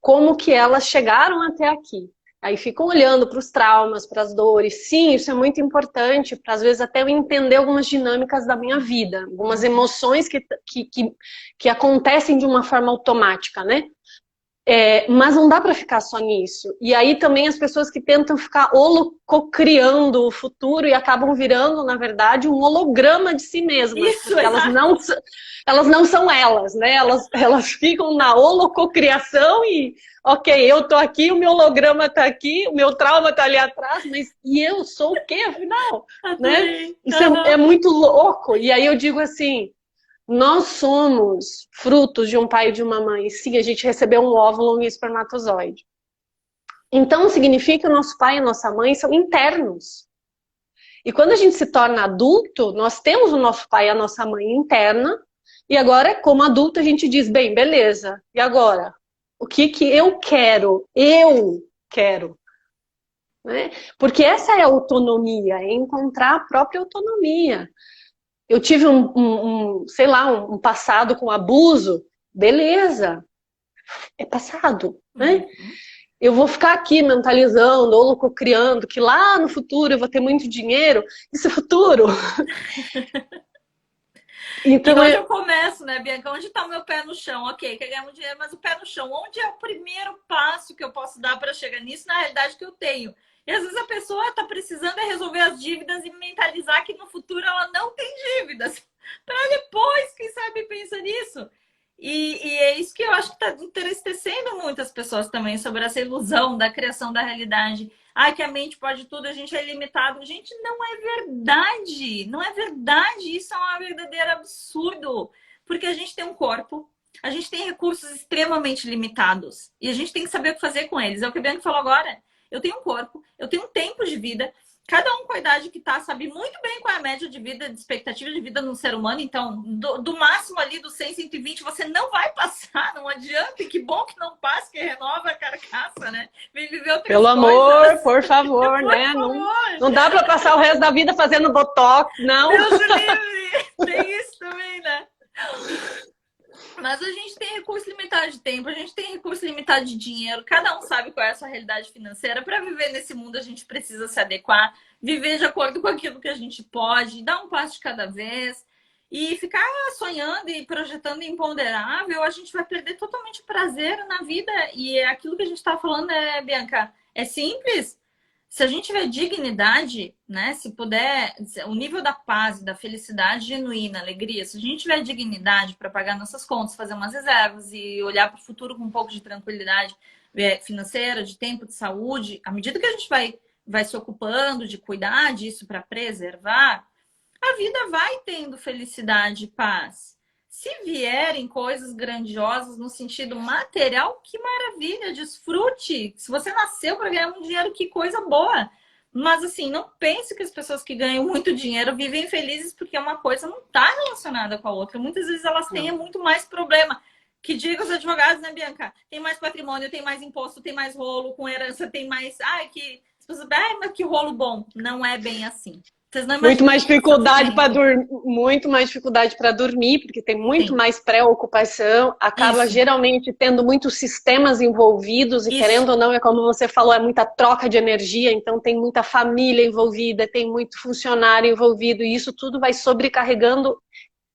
como que elas chegaram até aqui. Aí ficam olhando para os traumas, para as dores. Sim, isso é muito importante, para às vezes até eu entender algumas dinâmicas da minha vida, algumas emoções que acontecem de uma forma automática, né? Mas não dá para ficar só nisso. E aí também as pessoas que tentam ficar holococriando o futuro e acabam virando, na verdade, um holograma de si mesmas. Isso, porque elas não são elas, né? Elas ficam na holococriação e, ok, eu tô aqui, o meu holograma tá aqui, o meu trauma tá ali atrás, mas e eu sou o quê, afinal? Né? Isso é muito louco. E aí eu digo assim, nós somos frutos de um pai e de uma mãe. Sim, a gente recebeu um óvulo e um espermatozoide. Então, significa que o nosso pai e a nossa mãe são internos. E quando a gente se torna adulto, nós temos o nosso pai e a nossa mãe interna. E agora, como adulto, a gente diz, bem, beleza. E agora? O que eu quero? Eu quero. Né? Porque essa é a autonomia, é encontrar a própria autonomia. Eu tive sei lá, um passado com abuso, beleza, é passado, né? Eu vou ficar aqui mentalizando ou criando que lá no futuro eu vou ter muito dinheiro. Isso é futuro. Então, e onde eu começo, né, Bianca? Onde está o meu pé no chão? Ok, quer ganhar muito dinheiro, mas o pé no chão. Onde é o primeiro passo que eu posso dar para chegar nisso na realidade que eu tenho? E às vezes a pessoa está precisando resolver as dívidas e mentalizar que no futuro ela não tem dívidas. Para depois, quem sabe, pensa nisso. E é isso que eu acho que está entristecendo muitas pessoas também sobre essa ilusão da criação da realidade. Ai, que a mente pode tudo, a gente é ilimitado. Gente, não é verdade. Não é verdade. Isso é um verdadeiro absurdo. Porque a gente tem um corpo, a gente tem recursos extremamente limitados. E a gente tem que saber o que fazer com eles. É o que a Bianca falou agora. Eu tenho um corpo, eu tenho um tempo de vida. Cada um com a idade que tá, sabe muito bem qual é a média de vida, de expectativa de vida no ser humano. Então, do máximo ali, do 100, 120, você não vai passar, não adianta. E que bom que não passa, que renova a carcaça, né? Vem viver outras Pelo coisas. amor, por favor, por né? Favor. Não dá para passar o resto da vida fazendo botox, não. Deus livre! Tem isso também, né? Mas a gente tem recurso limitado de tempo, a gente tem recurso limitado de dinheiro, cada um sabe qual é a sua realidade financeira. Para viver nesse mundo, a gente precisa se adequar, viver de acordo com aquilo que a gente pode, dar um passo de cada vez e ficar sonhando e projetando imponderável, a gente vai perder totalmente o prazer na vida. E aquilo que a gente está falando, Bianca, é simples. Se a gente tiver dignidade, né? Se puder, o nível da paz, da felicidade genuína, alegria, se a gente tiver dignidade para pagar nossas contas, fazer umas reservas e olhar para o futuro com um pouco de tranquilidade financeira, de tempo, de saúde, à medida que a gente vai se ocupando de cuidar disso para preservar, a vida vai tendo felicidade e paz. Se vierem coisas grandiosas no sentido material, que maravilha, desfrute. Se você nasceu para ganhar muito dinheiro, que coisa boa. Mas assim, não pense que as pessoas que ganham muito dinheiro vivem felizes porque uma coisa não está relacionada com a outra. Muitas vezes elas têm muito mais problema. Que diga os advogados, né, Bianca? Tem mais patrimônio, tem mais imposto, tem mais rolo com herança, tem mais... Ai, que... As pessoas... Ai, mas que rolo bom. Não é bem assim. Vocês não Muito imaginam mais o dificuldade para sofrimento. dormir, muito mais dificuldade para dormir, porque tem muito Sim, mais preocupação, acaba isso, geralmente tendo muitos sistemas envolvidos, e isso. querendo ou não, é como você falou, é muita troca de energia, então tem muita família envolvida, tem muito funcionário envolvido, e isso tudo vai sobrecarregando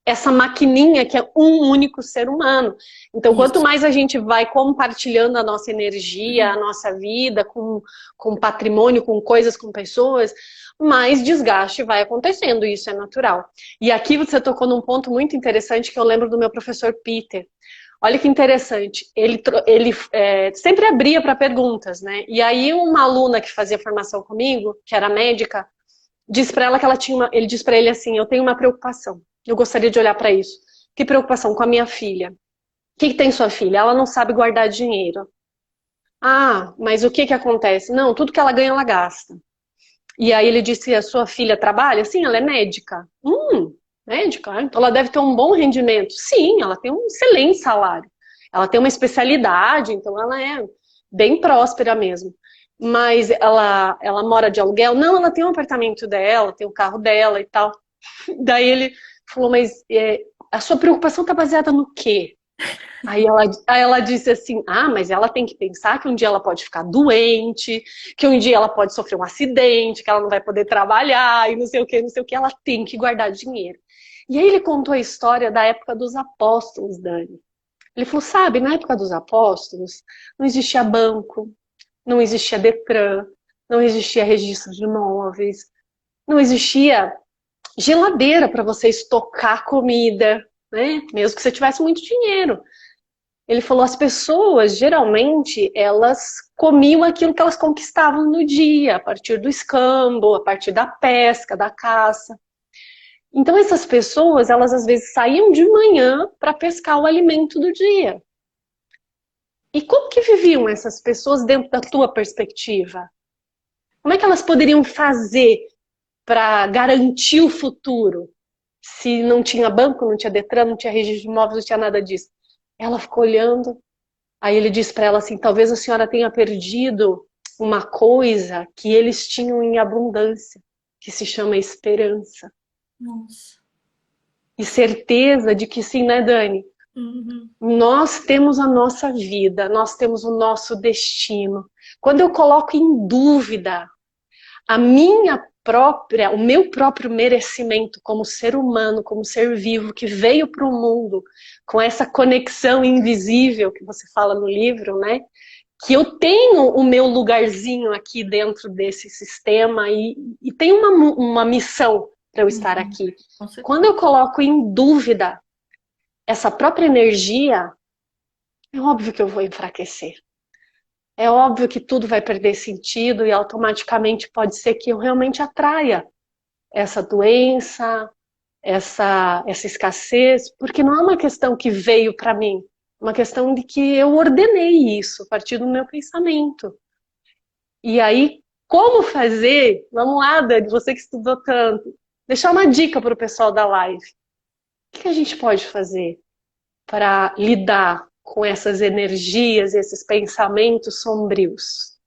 essa maquininha que é um único ser humano. Então, quanto Isso. mais a gente vai compartilhando a nossa energia, a nossa vida com patrimônio, com coisas, com pessoas, mais desgaste vai acontecendo, isso é natural. E aqui você tocou num ponto muito interessante que eu lembro do meu professor Peter. Olha que interessante, ele sempre abria para perguntas, né? E aí uma aluna que fazia formação comigo, que era médica, disse para ela que ela tinha ele disse para ele assim: eu tenho uma preocupação. Eu gostaria de olhar para isso. Que preocupação com a minha filha? O que tem sua filha? Ela não sabe guardar dinheiro. Ah, mas o que que acontece? Não, tudo que ela ganha ela gasta. E aí ele disse: a sua filha trabalha? Sim, ela é médica. Médica? Então ela deve ter um bom rendimento. Sim, ela tem um excelente salário. Ela tem uma especialidade, então ela é bem próspera mesmo. Mas ela mora de aluguel? Não, ela tem um apartamento dela, tem o carro dela e tal. Daí ele falou: mas a sua preocupação está baseada no quê? Aí ela disse assim: ah, mas ela tem que pensar que um dia ela pode ficar doente, que um dia ela pode sofrer um acidente, que ela não vai poder trabalhar e não sei o que, não sei o que, ela tem que guardar dinheiro. E aí ele contou a história da época dos apóstolos, Dani. Ele falou: sabe, na época dos apóstolos não existia banco, não existia Detran, não existia registro de imóveis, não existia geladeira para você estocar comida, né? Mesmo que você tivesse muito dinheiro. Ele falou: as pessoas, geralmente, elas comiam aquilo que elas conquistavam no dia, a partir do escambo, a partir da pesca, da caça. Então, essas pessoas, elas às vezes saíam de manhã para pescar o alimento do dia. E como que viviam essas pessoas dentro da tua perspectiva? Como é que elas poderiam fazer para garantir o futuro se não tinha banco, não tinha Detran, não tinha registro de imóveis, não tinha nada disso? Ela ficou olhando. Aí ele disse para ela assim: talvez a senhora tenha perdido uma coisa que eles tinham em abundância, que se chama esperança. Nossa. E certeza de que sim, né, Dani? Uhum. Nós temos a nossa vida, nós temos o nosso destino. Quando eu coloco em dúvida o meu próprio merecimento como ser humano, como ser vivo que veio para o mundo com essa conexão invisível que você fala no livro, né? Que eu tenho o meu lugarzinho aqui dentro desse sistema e tenho uma missão para eu estar Uhum. aqui. Com Quando certeza. eu coloco em dúvida essa própria energia, é óbvio que eu vou enfraquecer. É óbvio que tudo vai perder sentido e automaticamente pode ser que eu realmente atraia essa doença, essa escassez, porque não é uma questão que veio para mim, é uma questão de que eu ordenei isso a partir do meu pensamento. E aí, como fazer? Vamos lá, Dani, você que estudou tanto, deixar uma dica para o pessoal da live. O que a gente pode fazer para lidar com essas energias, esses pensamentos sombrios?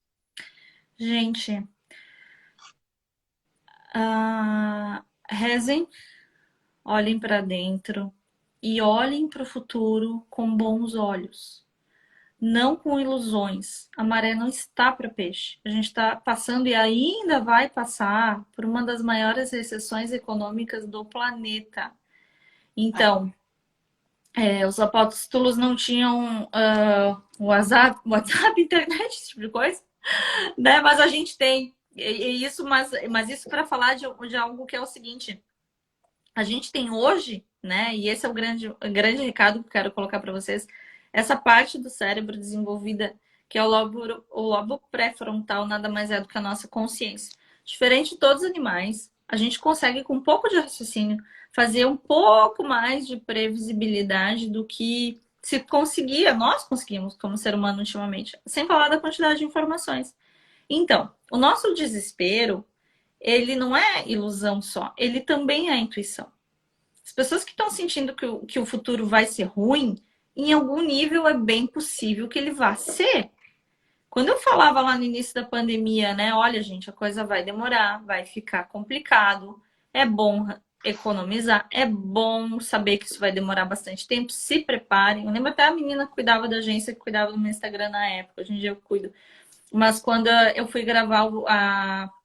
Gente, rezem, olhem para dentro e olhem para o futuro com bons olhos. Não com ilusões. A maré não está para peixe. A gente está passando e ainda vai passar por uma das maiores recessões econômicas do planeta. Então, os apóstolos não tinham WhatsApp, internet, esse tipo de coisa, né? Mas a gente tem. E isso, mas isso para falar de algo que é o seguinte: a gente tem hoje, né? E esse é o grande recado que eu quero colocar para vocês. Essa parte do cérebro desenvolvida, que é o lobo pré-frontal, nada mais é do que a nossa consciência. Diferente de todos os animais, a gente consegue, com um pouco de raciocínio, fazer um pouco mais de previsibilidade do que se conseguia, nós conseguimos como ser humano ultimamente, sem falar da quantidade de informações. Então, o nosso desespero, ele não é ilusão só, ele também é intuição. As pessoas que estão sentindo que o futuro vai ser ruim, em algum nível é bem possível que ele vá ser. Quando eu falava lá no início da pandemia, né? Olha, gente, a coisa vai demorar, vai ficar complicado. É bom economizar, é bom saber que isso vai demorar bastante tempo. Se preparem. Eu lembro até a menina que cuidava da agência, que cuidava do meu Instagram na época. Hoje em dia eu cuido. Mas quando eu fui gravar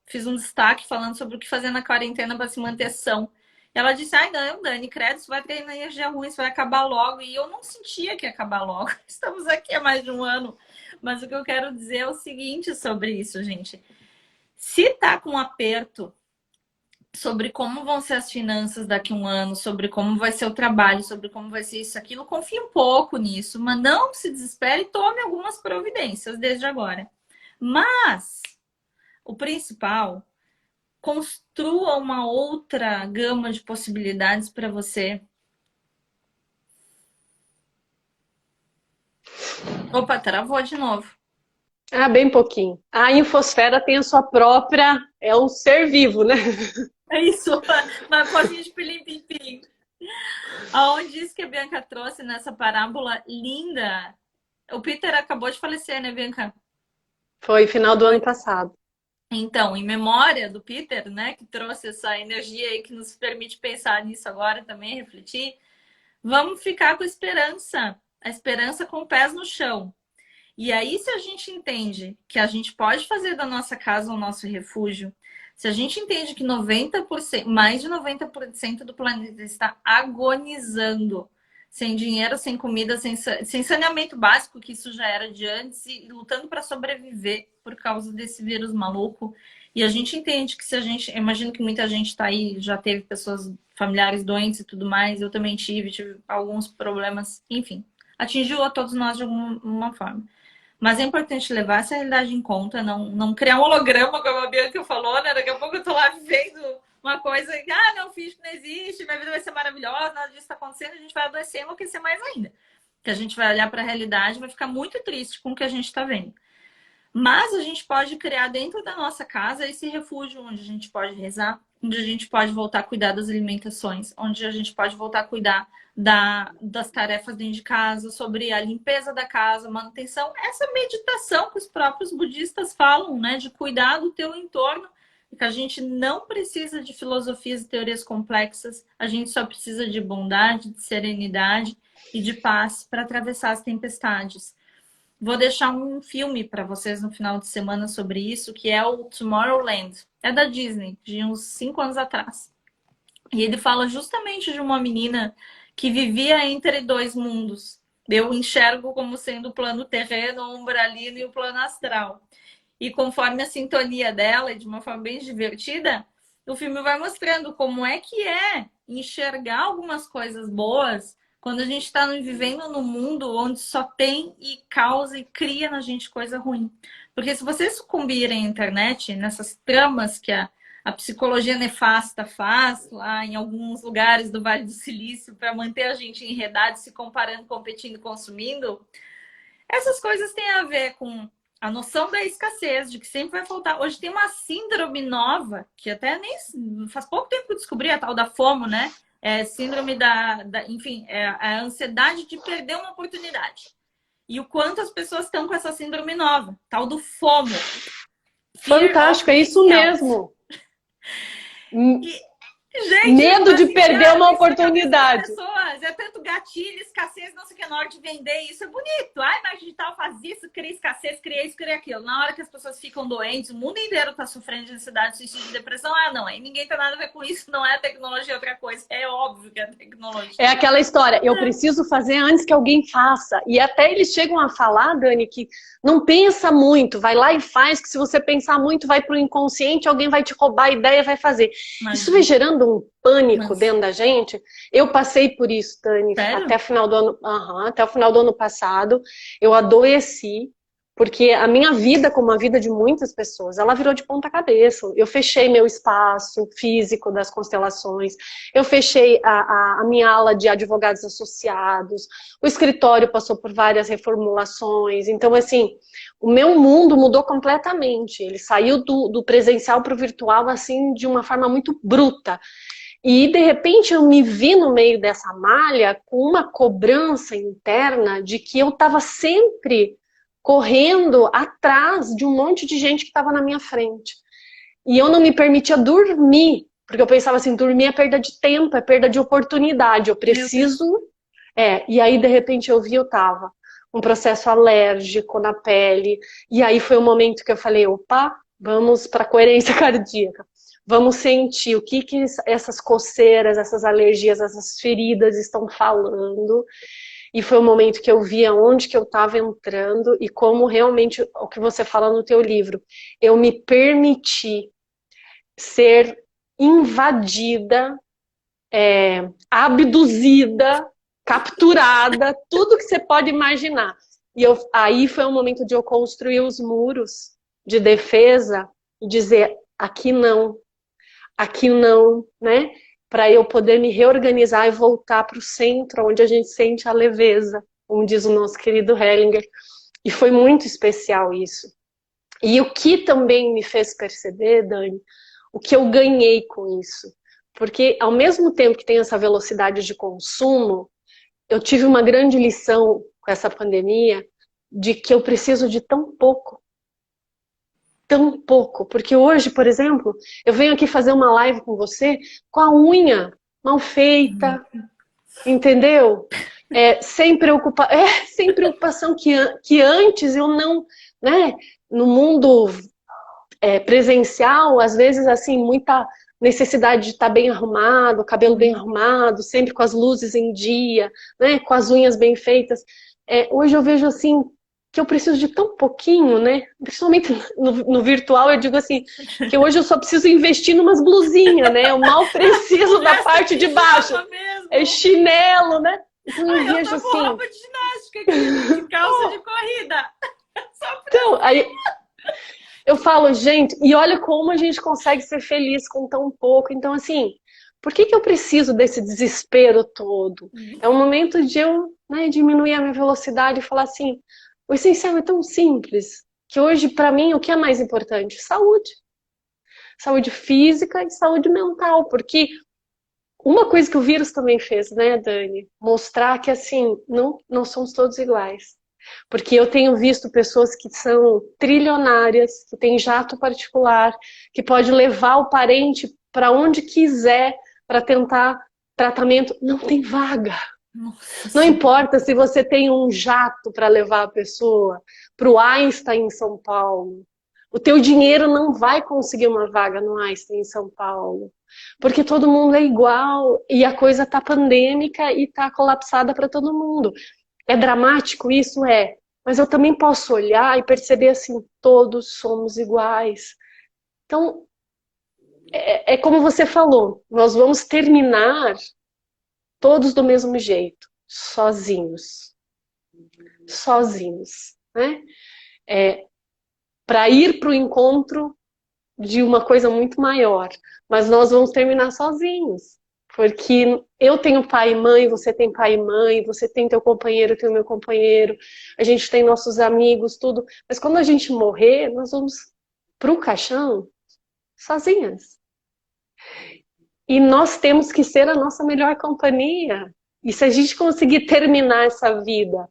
fiz um destaque falando sobre o que fazer na quarentena para se manter são. Ela disse, ai não, Dani, credo, isso vai ter energia ruim, isso vai acabar logo. E eu não sentia que ia acabar logo. Estamos aqui há mais de um ano. Mas o que eu quero dizer é o seguinte sobre isso, gente. Se tá com aperto sobre como vão ser as finanças daqui a um ano, sobre como vai ser o trabalho, sobre como vai ser isso, aquilo, confie um pouco nisso, mas não se desespere e tome algumas providências desde agora. Mas o principal, construa uma outra gama de possibilidades para você. Opa, travou de novo. Ah, bem pouquinho. A infosfera tem a sua própria, é um ser vivo, né? É isso, uma pozinha de pilim-pim-pim. Aonde isso que a Bianca trouxe nessa parábola linda. O Peter acabou de falecer, né, Bianca? Foi final do ano passado. Então, em memória do Peter, né, que trouxe essa energia aí que nos permite pensar nisso agora também, refletir, vamos ficar com a esperança com pés no chão. E aí, se a gente entende que a gente pode fazer da nossa casa o nosso refúgio, se a gente entende que 90%, mais de 90% do planeta está agonizando, sem dinheiro, sem comida, sem saneamento básico, que isso já era de antes, e lutando para sobreviver por causa desse vírus maluco. E a gente entende que se a gente. Eu imagino que muita gente está aí, já teve pessoas familiares doentes e tudo mais. Eu também tive alguns problemas, enfim. Atingiu a todos nós de alguma forma. Mas é importante levar essa realidade em conta, não criar um holograma, como a Bianca falou, né? Daqui a pouco eu tô lá vivendo uma coisa, não, finge que não existe, minha vida vai ser maravilhosa, nada disso está acontecendo, a gente vai adoecer e enlouquecer mais ainda. Que a gente vai olhar para a realidade e vai ficar muito triste com o que a gente está vendo. Mas a gente pode criar dentro da nossa casa esse refúgio onde a gente pode rezar, onde a gente pode voltar a cuidar das alimentações, onde a gente pode voltar a cuidar das tarefas dentro de casa, sobre a limpeza da casa, manutenção, essa meditação que os próprios budistas falam, né, de cuidar do teu entorno, que a gente não precisa de filosofias e teorias complexas, a gente só precisa de bondade, de serenidade e de paz para atravessar as tempestades. Vou deixar um filme para vocês no final de semana sobre isso, que é o Tomorrowland. É da Disney, de uns 5 anos atrás. E ele fala justamente de uma menina que vivia entre dois mundos. Eu enxergo como sendo o plano terreno, o umbralino e o plano astral. E conforme a sintonia dela, de uma forma bem divertida, o filme vai mostrando como é que é enxergar algumas coisas boas quando a gente está vivendo num mundo onde só tem e causa e cria na gente coisa ruim. Porque se vocês sucumbirem à internet, nessas tramas que a psicologia nefasta faz lá em alguns lugares do Vale do Silício para manter a gente enredado, se comparando, competindo, consumindo, essas coisas têm a ver com a noção da escassez, de que sempre vai faltar. Hoje tem uma síndrome nova, que até nem faz pouco tempo que eu descobri, a tal da FOMO, né? É síndrome enfim, é a ansiedade de perder uma oportunidade. E o quanto as pessoas estão com essa síndrome nova, tal do FOMO. Fantástico, é isso mesmo. Gente, medo de perder uma oportunidade. Pessoas, é tanto gatilho, escassez, não sei o que, na hora de vender isso é bonito. Ai, mas digital faz isso, cria escassez, cria isso, cria aquilo. Na hora que as pessoas ficam doentes, o mundo inteiro tá sofrendo de ansiedade, suicídio, de depressão. Não, aí ninguém tem nada a ver com isso, não é a tecnologia, é outra coisa. É óbvio que é a tecnologia. É aquela história, eu preciso fazer antes que alguém faça. E até eles chegam a falar, Dani, que não pensa muito, vai lá e faz, que se você pensar muito, vai pro inconsciente, alguém vai te roubar a ideia, vai fazer. Mas isso vai gerando um pânico dentro da gente. Eu passei por isso, Dani, até o final do ano passado. Eu adoeci, porque a minha vida, como a vida de muitas pessoas, ela virou de ponta cabeça. Eu fechei meu espaço físico das constelações, eu fechei a minha ala de advogados associados, o escritório passou por várias reformulações. Então, assim, o meu mundo mudou completamente. Ele saiu do presencial para o virtual, assim, de uma forma muito bruta. E, de repente, eu me vi no meio dessa malha com uma cobrança interna de que eu estava sempre correndo atrás de um monte de gente que estava na minha frente. E eu não me permitia dormir, porque eu pensava assim, dormir é perda de tempo, é perda de oportunidade, eu preciso... E aí de repente eu tava um processo alérgico na pele, e aí foi o momento que eu falei, opa, vamos para coerência cardíaca. Vamos sentir o que essas coceiras, essas alergias, essas feridas estão falando. E foi o momento que eu vi aonde que eu estava entrando e como realmente, o que você fala no teu livro, eu me permiti ser invadida, abduzida, capturada, tudo que você pode imaginar. E aí foi o momento de eu construir os muros de defesa e dizer, aqui não, né? Para eu poder me reorganizar e voltar para o centro, onde a gente sente a leveza, como diz o nosso querido Hellinger. E foi muito especial isso. E o que também me fez perceber, Dani, o que eu ganhei com isso. Porque ao mesmo tempo que tem essa velocidade de consumo, eu tive uma grande lição com essa pandemia de que eu preciso de tão pouco. Tão pouco. Porque hoje, por exemplo, eu venho aqui fazer uma live com você com a unha mal feita, entendeu? Sem preocupação que antes eu não, né? No mundo presencial, às vezes, assim, muita necessidade de estar bem arrumado, cabelo bem arrumado, sempre com as luzes em dia, né? Com as unhas bem feitas. Hoje eu vejo, assim, que eu preciso de tão pouquinho, né? Principalmente no virtual, eu digo assim, que hoje eu só preciso investir numas blusinhas, né? Eu mal preciso da parte de baixo. É chinelo, né? Então eu vejo tô com assim... roupa de ginástica aqui, de calça de corrida. Então, aí eu falo, gente, e olha como a gente consegue ser feliz com tão pouco. Então, assim, por que eu preciso desse desespero todo? É um momento de eu, né, diminuir a minha velocidade e falar assim, o essencial é tão simples, que hoje, para mim, o que é mais importante? Saúde. Saúde física e saúde mental, porque uma coisa que o vírus também fez, né, Dani? Mostrar que, assim, não somos todos iguais. Porque eu tenho visto pessoas que são trilionárias, que têm jato particular, que pode levar o parente para onde quiser para tentar tratamento. Não tem vaga. Nossa. Não importa se você tem um jato para levar a pessoa para o Einstein em São Paulo. O teu dinheiro não vai conseguir uma vaga no Einstein em São Paulo. Porque todo mundo é igual e a coisa está pandêmica e está colapsada para todo mundo. É dramático isso? Mas eu também posso olhar e perceber assim, todos somos iguais. Então, é como você falou, nós vamos terminar todos do mesmo jeito, sozinhos. Sozinhos, né? Para ir para o encontro de uma coisa muito maior. Mas nós vamos terminar sozinhos. Porque eu tenho pai e mãe, você tem pai e mãe, você tem teu companheiro, eu tenho meu companheiro, a gente tem nossos amigos, tudo. Mas quando a gente morrer, nós vamos pro caixão sozinhas. E nós temos que ser a nossa melhor companhia. E se a gente conseguir terminar essa vida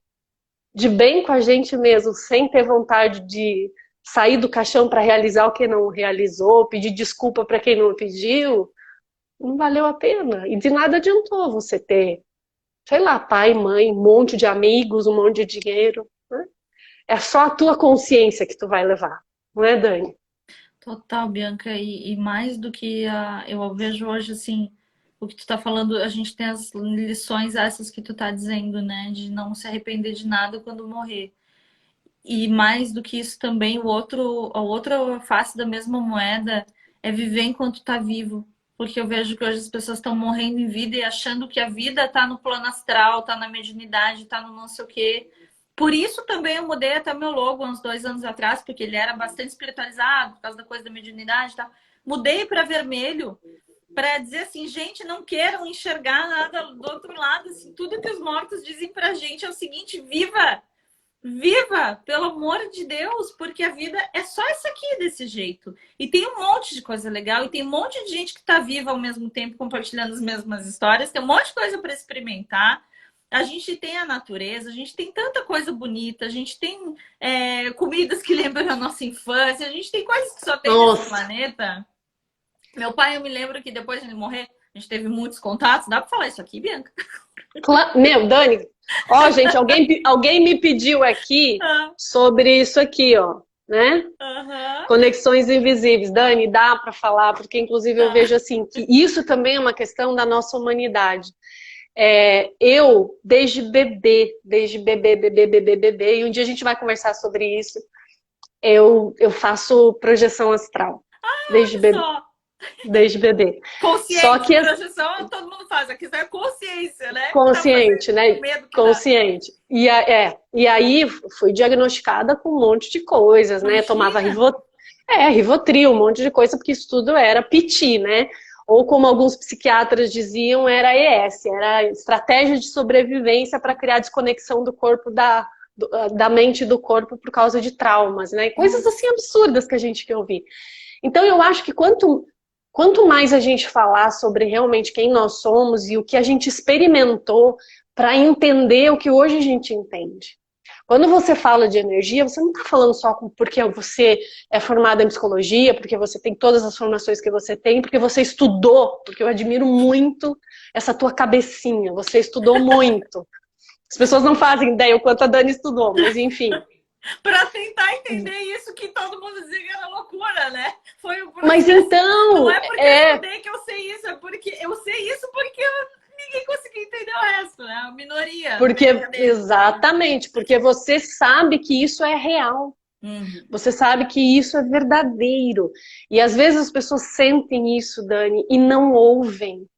de bem com a gente mesmo, sem ter vontade de sair do caixão para realizar o que não realizou, pedir desculpa para quem não pediu, não valeu a pena. E de nada adiantou você ter, sei lá, pai, mãe, um monte de amigos, um monte de dinheiro. Né? É só a tua consciência que tu vai levar, não é, Dani? Total, Bianca, e mais do que eu vejo hoje, assim, o que tu tá falando, a gente tem as lições essas que tu tá dizendo, né, de não se arrepender de nada quando morrer. E mais do que isso também, a outra face da mesma moeda é viver enquanto tá vivo. Porque eu vejo que hoje as pessoas estão morrendo em vida e achando que a vida tá no plano astral, tá na mediunidade, tá no não sei o quê. Por isso também eu mudei até meu logo uns 2 anos atrás, porque ele era bastante espiritualizado, por causa da coisa da mediunidade e tal. Mudei para vermelho, para dizer assim, gente, não queiram enxergar nada do outro lado. Assim, tudo que os mortos dizem pra gente é o seguinte, viva! Viva, pelo amor de Deus, porque a vida é só essa aqui desse jeito. E tem um monte de coisa legal, e tem um monte de gente que tá viva ao mesmo tempo, compartilhando as mesmas histórias, tem um monte de coisa para experimentar. A gente tem a natureza, a gente tem tanta coisa bonita, a gente tem comidas que lembram a nossa infância, a gente tem coisas que só tem nesse Nossa, planeta. Meu pai, eu me lembro que depois de ele morrer, a gente teve muitos contatos. Dá pra falar isso aqui, Bianca? meu, Dani, ó, gente, alguém me pediu aqui Ah, sobre isso aqui, ó, né? aham, Conexões invisíveis. Dani, dá para falar, porque inclusive eu tá. vejo assim que isso também é uma questão da nossa humanidade. Eu, desde bebê, e um dia a gente vai conversar sobre isso, eu faço projeção astral, desde Olha bebê, só, desde bebê. Só consciente, que projeção, todo mundo faz. Aqui isso é consciência, né? Tá consciente, fazendo o né? medo que dá. Consciente. E aí fui diagnosticada com um monte de coisas, né? Tomava Imagina. Rivotril, um monte de coisa, porque isso tudo era PT, né? Ou como alguns psiquiatras diziam, era ES, era estratégia de sobrevivência para criar desconexão do corpo da mente e do corpo por causa de traumas, né? Coisas assim Nossa. absurdas que a gente quer ouvir. Então eu acho que quanto mais a gente falar sobre realmente quem nós somos e o que a gente experimentou para entender o que hoje a gente entende. Quando você fala de energia, você não está falando só porque você é formada em psicologia, porque você tem todas as formações que você tem, porque você estudou, porque eu admiro muito essa tua cabecinha, você estudou muito. As pessoas não fazem ideia o quanto a Dani estudou, mas enfim. Para tentar entender isso que todo mundo dizia que era loucura, né? Foi o Mas processo. Não então, é porque eu estudei que eu sei isso, é porque eu sei isso porque ninguém conseguiu entender o resto, né? A minoria porque, veio acadêmica. exatamente, porque você sabe que isso é real. Uhum. Você sabe que isso é verdadeiro. E às vezes as pessoas sentem isso, Dani, e não ouvem.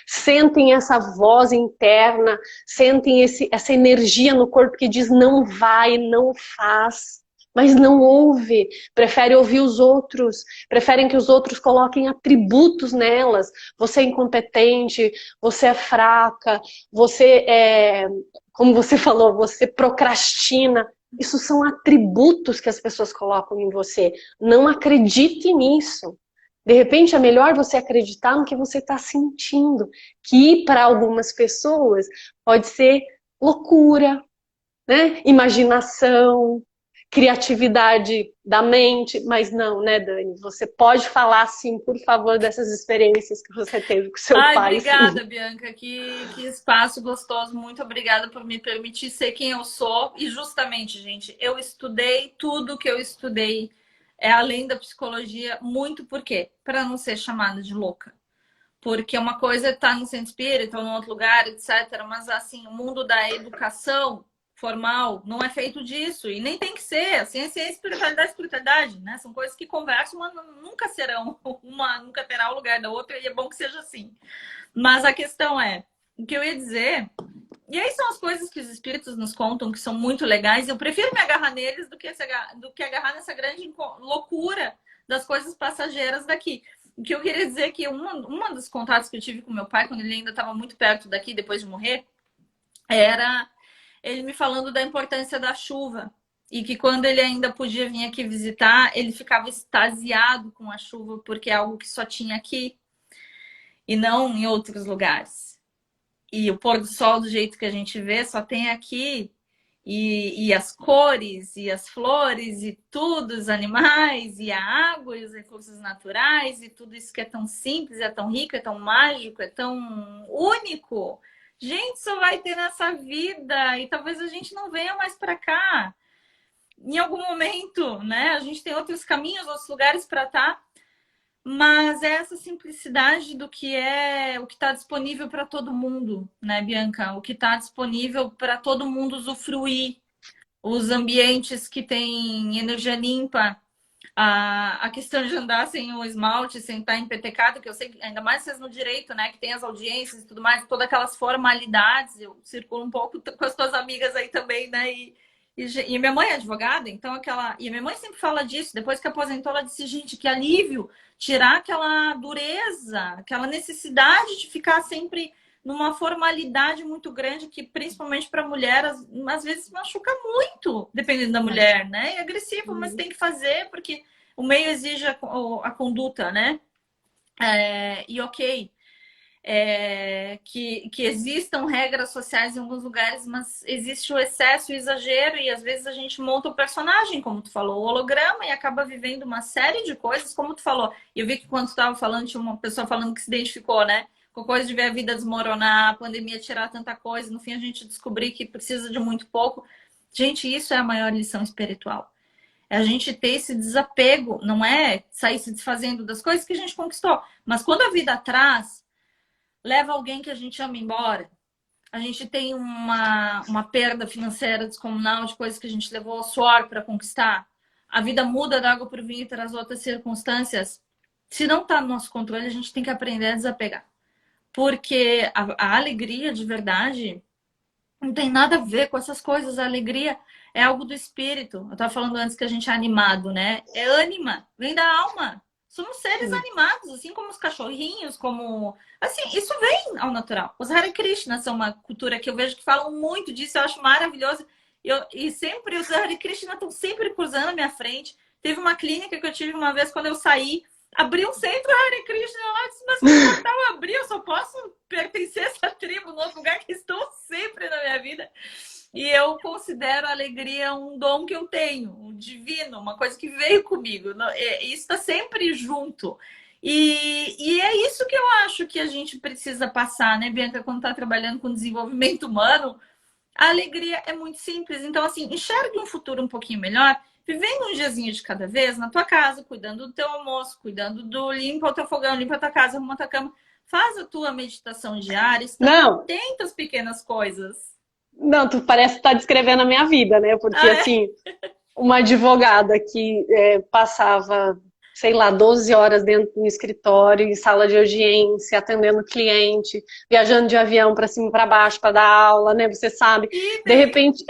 Sentem essa voz interna, sentem essa energia no corpo que diz não vai, não faz. Mas não ouve, prefere ouvir os outros, preferem que os outros coloquem atributos nelas. Você é incompetente, você é fraca, você é, como você falou, você procrastina. Isso são atributos que as pessoas colocam em você. Não acredite nisso. De repente, é melhor você acreditar no que você está sentindo, que para algumas pessoas pode ser loucura, né? Imaginação, criatividade da mente, mas não, né, Dani? Você pode falar, sim, por favor, dessas experiências que você teve com seu Ai, pai, sim. obrigada, Bianca. Que espaço gostoso. Muito obrigada por me permitir ser quem eu sou. E justamente, gente, eu estudei tudo que eu estudei, além da psicologia, muito por quê? Para não ser chamada de louca. Porque uma coisa é estar no centro espírita ou em outro lugar, etc. Mas, assim, o mundo da educação formal não é feito disso. E nem tem que ser. A ciência é espiritualidade, né? São coisas que conversam, mas nunca serão. Uma nunca terá o lugar da outra. E é bom que seja assim. Mas a questão é, o que eu ia dizer... E aí são as coisas que os espíritos nos contam que são muito legais. Eu prefiro me agarrar neles do que agarrar nessa grande loucura das coisas passageiras daqui. O que eu queria dizer é que uma dos contatos que eu tive com meu pai, quando ele ainda estava muito perto daqui, depois de morrer, era ele me falando da importância da chuva. E que quando ele ainda podia vir aqui visitar, ele ficava extasiado com a chuva, porque é algo que só tinha aqui e não em outros lugares. E o pôr do sol, do jeito que a gente vê, só tem aqui. E as cores, e as flores, e tudo, os animais, e a água, e os recursos naturais, e tudo isso que é tão simples, é tão rico, é tão mágico, é tão único. Gente, só vai ter nessa vida, e talvez a gente não venha mais para cá. Em algum momento, né? A gente tem outros caminhos, outros lugares para estar. Mas é essa simplicidade do que é o que está disponível para todo mundo, né, Bianca? O que está disponível para todo mundo usufruir. Os ambientes que têm energia limpa, a questão de andar sem o esmalte, sem estar empetecado, que eu sei, ainda mais vocês no direito, né, que tem as audiências e tudo mais, todas aquelas formalidades. Eu circulo um pouco com as tuas amigas aí também, né? E minha mãe é advogada, então aquela. E minha mãe sempre fala disso. Depois que aposentou, ela disse: gente, que alívio tirar aquela dureza, aquela necessidade de ficar sempre numa formalidade muito grande que, principalmente para mulher, às vezes machuca muito, dependendo da mulher, né? É agressivo, mas tem que fazer porque o meio exige a conduta, né? E ok. que existam regras sociais em alguns lugares, mas existe o excesso e o exagero, e às vezes a gente monta o personagem, como tu falou, o holograma, e acaba vivendo uma série de coisas, como tu falou. E eu vi que quando tu estava falando, tinha uma pessoa falando que se identificou, né? Com a coisa de ver a vida desmoronar, a pandemia tirar tanta coisa, no fim a gente descobrir que precisa de muito pouco. Gente, isso é a maior lição espiritual. É a gente ter esse desapego, não é sair se desfazendo das coisas que a gente conquistou. Mas quando a vida traz, leva alguém que a gente ama embora, a gente tem uma perda financeira descomunal de coisas que a gente levou ao suor para conquistar, a vida muda da água para o vinho e traz outras circunstâncias. Se não está no nosso controle, a gente tem que aprender a desapegar. Porque a alegria de verdade não tem nada a ver com essas coisas. A alegria é algo do espírito. Eu estava falando antes que a gente é animado, né? É ânima, vem da alma. Somos seres animados, assim como os cachorrinhos, como... Assim, isso vem ao natural. Os Hare Krishna são uma cultura que eu vejo que falam muito disso, eu acho maravilhoso. E sempre os Hare Krishna estão sempre cruzando a minha frente. Teve uma clínica que eu tive uma vez quando eu saí, abri um centro Hare Krishna lá, eu disse, mas que portal abrir? Eu só posso pertencer a essa tribo, no outro lugar que estou sempre na minha vida. E eu considero a alegria um dom que eu tenho, um divino, uma coisa que veio comigo. Isso está sempre junto. E é isso que eu acho que a gente precisa passar, né, Bianca, quando está trabalhando com desenvolvimento humano. A alegria é muito simples. Então, assim, enxergue um futuro um pouquinho melhor, vivendo um diazinho de cada vez na tua casa, cuidando do teu almoço, cuidando do limpa o teu fogão, limpa a tua casa, arruma a tua cama. Faz a tua meditação diária, está atento às pequenas coisas. Não, tu parece estar descrevendo a minha vida, né? Porque, assim, uma advogada que passava, sei lá, 12 horas dentro do escritório, em sala de audiência, atendendo cliente, viajando de avião para cima e para baixo para dar aula, né? Você sabe. De repente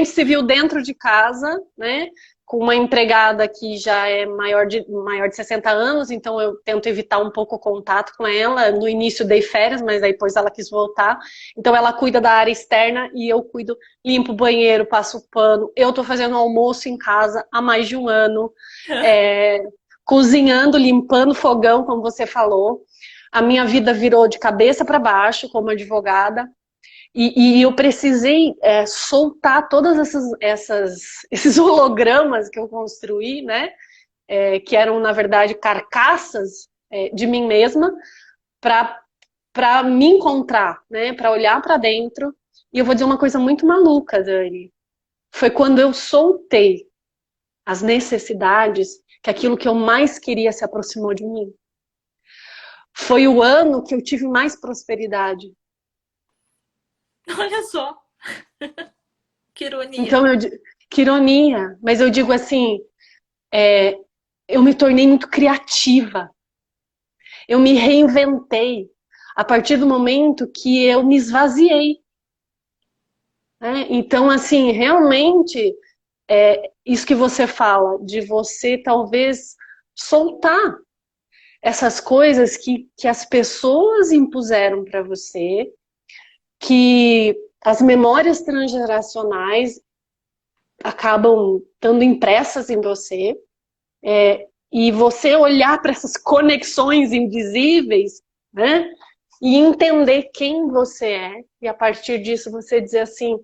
se viu dentro de casa, né? Com uma empregada que já é maior de 60 anos, então eu tento evitar um pouco o contato com ela. No início dei férias, mas aí depois ela quis voltar. Então ela cuida da área externa e eu cuido, limpo o banheiro, passo o pano. Eu tô fazendo almoço em casa há mais de um ano, cozinhando, limpando fogão, como você falou. A minha vida virou de cabeça para baixo como advogada. E eu precisei soltar todas esses hologramas que eu construí, né? Que eram, na verdade, carcaças de mim mesma, para me encontrar, né? Para olhar para dentro. E eu vou dizer uma coisa muito maluca, Dani. Foi quando eu soltei as necessidades que aquilo que eu mais queria se aproximou de mim. Foi o ano que eu tive mais prosperidade. Olha só, que ironia. Então, que ironia, mas eu digo assim, eu me tornei muito criativa, eu me reinventei a partir do momento que eu me esvaziei. Né? Então, assim, realmente, isso que você fala, de você talvez soltar essas coisas que as pessoas impuseram para você, que as memórias transgeracionais acabam estando impressas em você, e você olhar para essas conexões invisíveis, né? E entender quem você é, e a partir disso você dizer assim,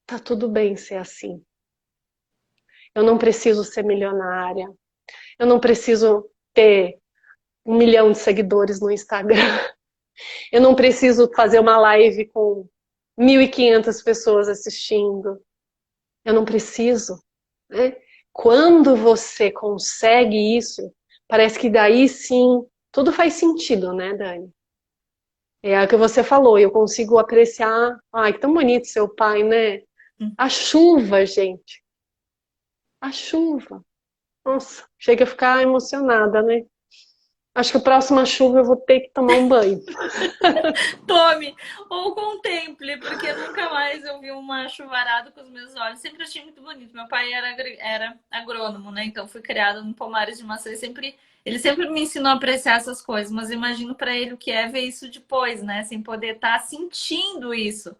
tá tudo bem ser assim. Eu não preciso ser milionária, eu não preciso ter 1 milhão de seguidores no Instagram, eu não preciso fazer uma live com 1.500 pessoas assistindo, eu não preciso, né? Quando você consegue isso, parece que daí sim, tudo faz sentido, né, Dani? É o que você falou, eu consigo apreciar, ai, que tão bonito seu pai, né? A chuva, gente. A chuva. Nossa, chega a ficar emocionada, né? Acho que a próxima chuva eu vou ter que tomar um banho. Tome ou contemple, porque nunca mais eu vi uma chuvarada com os meus olhos. Sempre achei muito bonito. Meu pai era agrônomo, né? Então fui criada no pomares de maçã. Ele sempre me ensinou a apreciar essas coisas, mas imagino para ele o que é ver isso depois, né? Sem poder estar sentindo isso.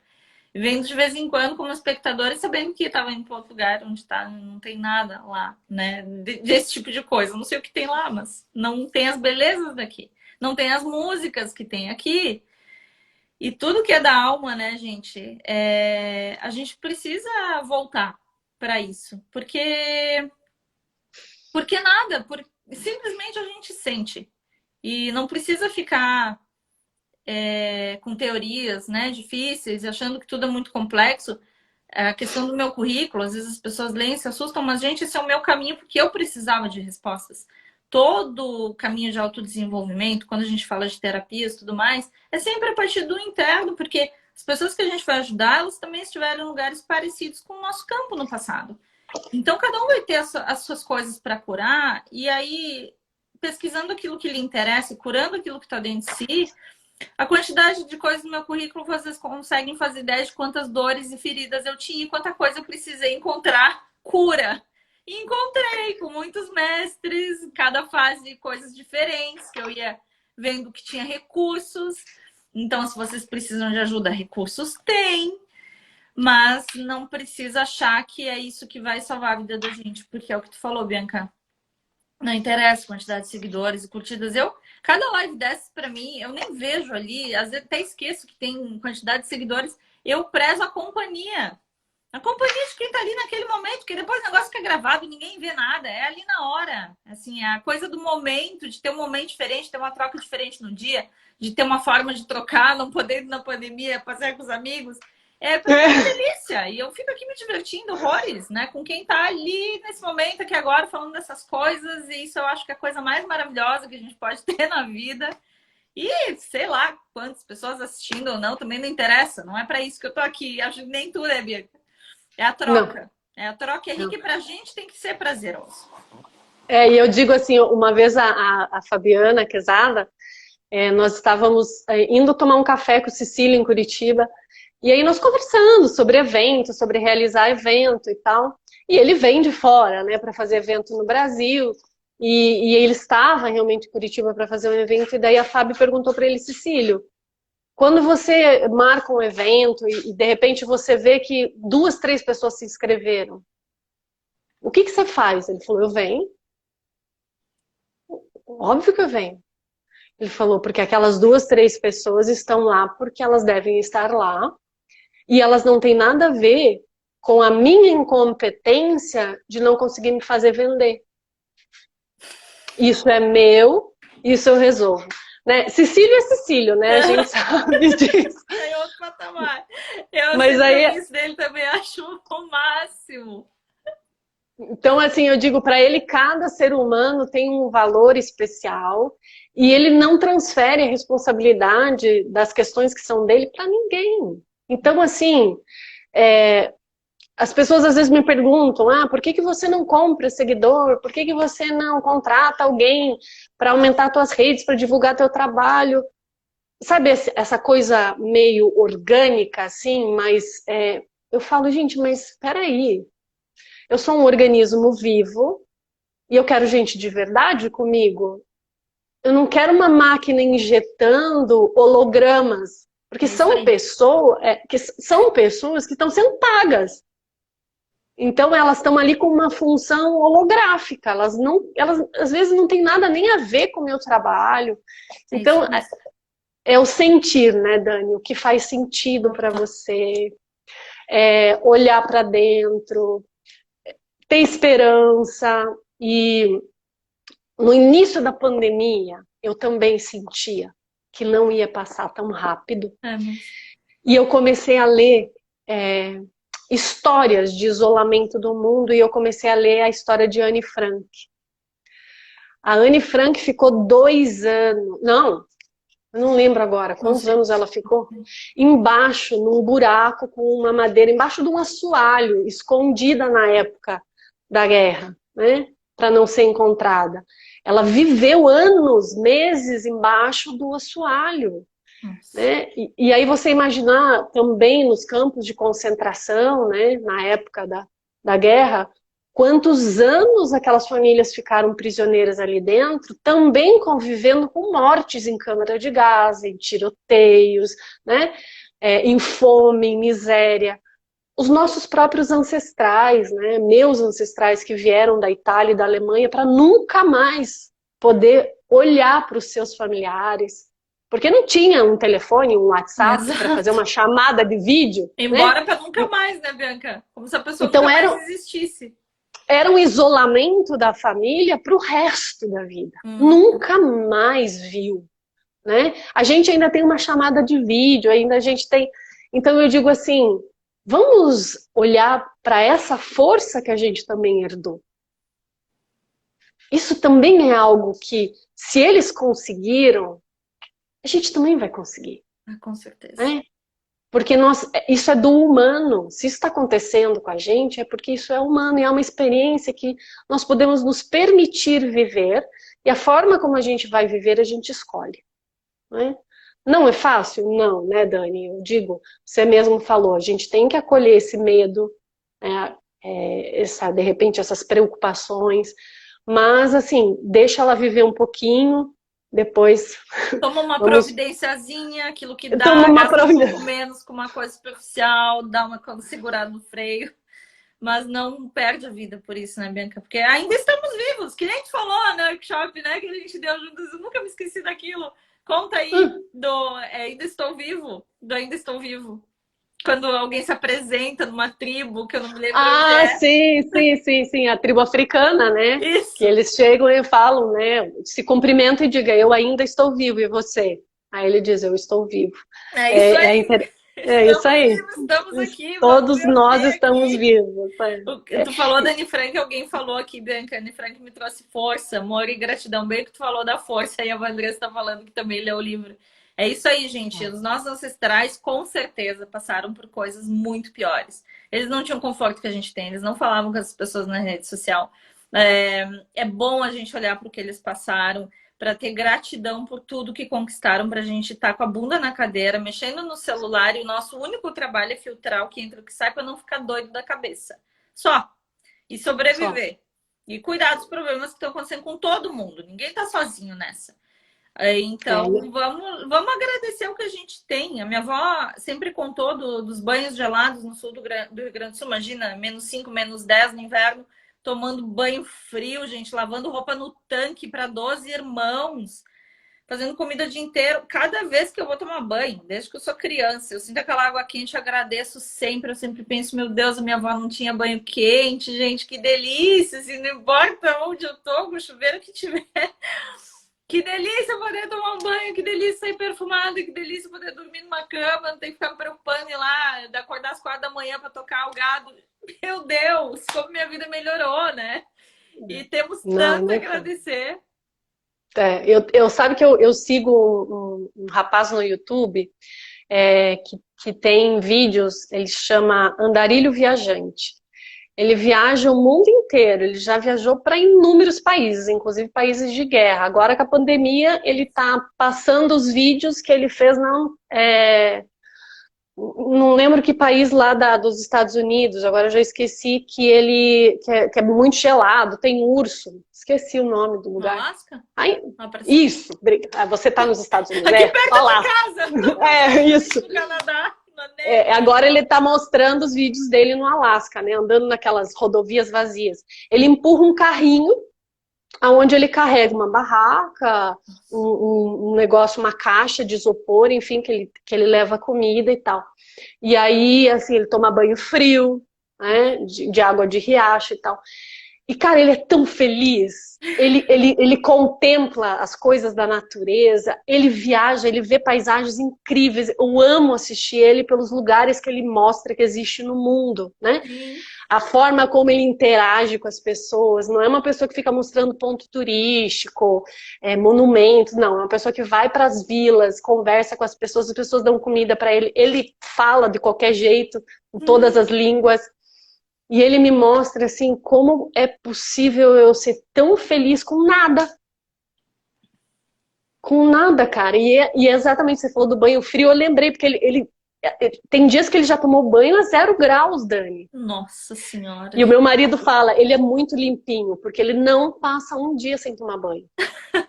Vendo de vez em quando como espectador e sabendo que estava indo para outro lugar onde tá, não tem nada lá, né? Desse tipo de coisa. Não sei o que tem lá, mas não tem as belezas daqui. não tem as músicas que tem aqui. E tudo que é da alma, né, gente? A gente precisa voltar para isso. Porque nada, simplesmente a gente sente. E não precisa ficar com teorias, né, difíceis, achando que tudo é muito complexo. A questão do meu currículo, às vezes as pessoas leem e se assustam, mas, gente, esse é o meu caminho porque eu precisava de respostas. Todo o caminho de autodesenvolvimento, quando a gente fala de terapias e tudo mais, é sempre a partir do interno, porque as pessoas que a gente vai ajudar, elas também estiveram em lugares parecidos com o nosso campo no passado. Então, cada um vai ter as suas coisas para curar, e aí, pesquisando aquilo que lhe interessa, curando aquilo que está dentro de si, a quantidade de coisas no meu currículo, vocês conseguem fazer ideia de quantas dores e feridas eu tinha e quanta coisa eu precisei encontrar cura. E encontrei com muitos mestres, em cada fase coisas diferentes, que eu ia vendo que tinha recursos. Então, se vocês precisam de ajuda, recursos tem. Mas não precisa achar que é isso que vai salvar a vida da gente, porque é o que tu falou, Bianca. Não interessa a quantidade de seguidores e curtidas. Cada live dessas pra mim, eu nem vejo ali, às vezes até esqueço que tem quantidade de seguidores. Eu prezo a companhia. A companhia de quem tá ali naquele momento, porque depois o negócio fica gravado e ninguém vê nada. É ali na hora. Assim, a coisa do momento, de ter um momento diferente, ter uma troca diferente no dia, de ter uma forma de trocar, não poder ir na pandemia, passear com os amigos. Pra mim é uma delícia. E eu fico aqui me divertindo horrores, né? Com quem tá ali nesse momento aqui agora, falando dessas coisas. E isso eu acho que é a coisa mais maravilhosa que a gente pode ter na vida. E sei lá quantas pessoas assistindo ou não, também não interessa. Não é para isso que eu tô aqui. Acho que nem tudo é, Bianca. É a troca. Não. É a troca é rica e pra gente tem que ser prazeroso. E eu digo assim, uma vez a Fabiana Quezada, nós estávamos indo tomar um café com o Cecília em Curitiba, e aí nós conversando sobre evento, sobre realizar evento e tal, e ele vem de fora, né, para fazer evento no Brasil, e ele estava realmente em Curitiba para fazer um evento, e daí a Fábio perguntou para ele, Cecílio, quando você marca um evento e de repente você vê que 2, 3 pessoas se inscreveram, o que você faz? Ele falou, eu venho. Óbvio que eu venho. Ele falou, porque aquelas 2, 3 pessoas estão lá porque elas devem estar lá e elas não têm nada a ver com a minha incompetência de não conseguir me fazer vender. Isso é meu, isso eu resolvo. Né? Cecílio é Cecílio, né? A gente sabe disso. É outro patamar. Eu Mas aí isso dele também acho o máximo. Então, assim, eu digo para ele, cada ser humano tem um valor especial e ele não transfere a responsabilidade das questões que são dele para ninguém. Então, assim, as pessoas às vezes me perguntam, por que você não compra seguidor? Por que você não contrata alguém para aumentar suas redes, para divulgar teu trabalho? Sabe essa coisa meio orgânica, assim, mas eu falo, gente, mas espera aí. Eu sou um organismo vivo e eu quero gente de verdade comigo. Eu não quero uma máquina injetando hologramas, porque são pessoas que estão sendo pagas. Então elas estão ali com uma função holográfica. Elas às vezes não tem nada nem a ver com o meu trabalho. Então é o sentir, né, Dani? O que faz sentido para você? Olhar para dentro. Ter esperança. E no início da pandemia eu também sentia que não ia passar tão rápido. E eu comecei a ler histórias de isolamento do mundo e eu comecei a ler a história de Anne Frank. A Anne Frank ficou 2 anos, eu não lembro agora quantos anos ela ficou, embaixo, num buraco com uma madeira, embaixo de um assoalho, escondida na época da guerra, né? Para não ser encontrada. Ela viveu anos, meses embaixo do assoalho. Né? E aí você imaginar também nos campos de concentração, né, na época da guerra, quantos anos aquelas famílias ficaram prisioneiras ali dentro, também convivendo com mortes em câmara de gás, em tiroteios, né, em fome, em miséria. Os nossos próprios ancestrais, né, meus ancestrais que vieram da Itália e da Alemanha para nunca mais poder olhar para os seus familiares, porque não tinha um telefone, um WhatsApp para fazer uma chamada de vídeo. Embora né? para nunca mais, né, Bianca? Como se a pessoa Então nunca mais existisse. era um isolamento da família para o resto da vida. Nunca mais viu. Né? A gente ainda tem uma chamada de vídeo, ainda a gente tem. Então eu digo assim, vamos olhar para essa força que a gente também herdou. Isso também é algo que, se eles conseguiram, a gente também vai conseguir. Com certeza. Né? Porque isso é do humano. Se isso está acontecendo com a gente, é porque isso é humano e é uma experiência que nós podemos nos permitir viver, e a forma como a gente vai viver, a gente escolhe. Né? Não é fácil? Não, né, Dani? Eu digo, você mesmo falou, a gente tem que acolher esse medo, de repente essas preocupações, mas assim, deixa ela viver um pouquinho, depois... Toma uma providenciazinha, aquilo que dá, Toma uma gasta um pouco menos com uma coisa superficial, dá uma segurada no freio, mas não perde a vida por isso, né, Bianca? Porque ainda estamos vivos, que nem a gente falou no workshop, né, que a gente deu juntos, eu nunca me esqueci daquilo. Conta aí do Ainda Estou Vivo, do Ainda Estou Vivo. Quando alguém se apresenta numa tribo, que eu não me lembro onde é. Sim, a tribo africana, né? Isso. Que eles chegam e falam, né? Se cumprimentam e digam, eu ainda estou vivo, e você? Aí ele diz, eu estou vivo. É isso aí. Isso aí. Estamos aqui. Todos nós estamos vivos. Tu falou da Anne Frank, alguém falou aqui, Bianca. Anne Frank me trouxe força, amor e gratidão. Bem que tu falou da força, e a Vanessa está falando que também leu o livro. É isso aí, gente. Os nossos ancestrais, com certeza, passaram por coisas muito piores. Eles não tinham o conforto que a gente tem, eles não falavam com as pessoas na rede social. É bom a gente olhar para o que eles passaram, para ter gratidão por tudo que conquistaram, para a gente estar com a bunda na cadeira, mexendo no celular, e o nosso único trabalho é filtrar o que entra e o que sai para não ficar doido da cabeça. Só. E sobreviver. Só. E cuidar dos problemas que estão acontecendo com todo mundo. Ninguém está sozinho nessa. Então, vamos agradecer o que a gente tem. A minha avó sempre contou dos banhos gelados no sul do Rio Grande do Sul. Imagina, -5, -10 no inverno. Tomando banho frio, gente, lavando roupa no tanque para 12 irmãos, fazendo comida o dia inteiro. Cada vez que eu vou tomar banho, desde que eu sou criança, eu sinto aquela água quente, eu agradeço sempre. Eu sempre penso, meu Deus, a minha avó não tinha banho quente, gente, que delícia. Assim, não importa onde eu tô, com o chuveiro que tiver. Que delícia poder tomar um banho, que delícia sair perfumada, que delícia poder dormir numa cama, não ter que ficar me preocupando em lá, de acordar às 4 da manhã para tocar o gado. Meu Deus, como minha vida melhorou, né? E temos tanto a agradecer. Eu sabe que eu sigo um rapaz no YouTube que tem vídeos, ele chama Andarilho Viajante. Ele viaja o mundo inteiro, ele já viajou para inúmeros países, inclusive países de guerra. Agora com a pandemia, ele está passando os vídeos que ele fez, não lembro que país lá dos Estados Unidos, agora eu já esqueci, que é muito gelado, tem urso. Esqueci o nome do lugar. Alasca? Isso, você está nos Estados Unidos. Aqui perto da casa. Isso. No Canadá. Agora ele está mostrando os vídeos dele no Alasca, né, andando naquelas rodovias vazias. Ele empurra um carrinho onde ele carrega uma barraca, um negócio, uma caixa de isopor, enfim, que ele leva comida e tal. E aí, assim, ele toma banho frio, né, de água de riacho e tal. E, cara, ele é tão feliz, ele contempla as coisas da natureza, ele viaja, ele vê paisagens incríveis. Eu amo assistir ele pelos lugares que ele mostra que existe no mundo, né? A forma como ele interage com as pessoas, não é uma pessoa que fica mostrando ponto turístico, monumentos, não. É uma pessoa que vai para as vilas, conversa com as pessoas dão comida para ele, ele fala de qualquer jeito, em todas as línguas. E ele me mostra, assim, como é possível eu ser tão feliz com nada. Com nada, cara. E exatamente, você falou do banho frio, eu lembrei, porque ele tem dias que ele já tomou banho a 0 graus, Dani. Nossa Senhora. E o meu marido fala, ele é muito limpinho, porque ele não passa um dia sem tomar banho.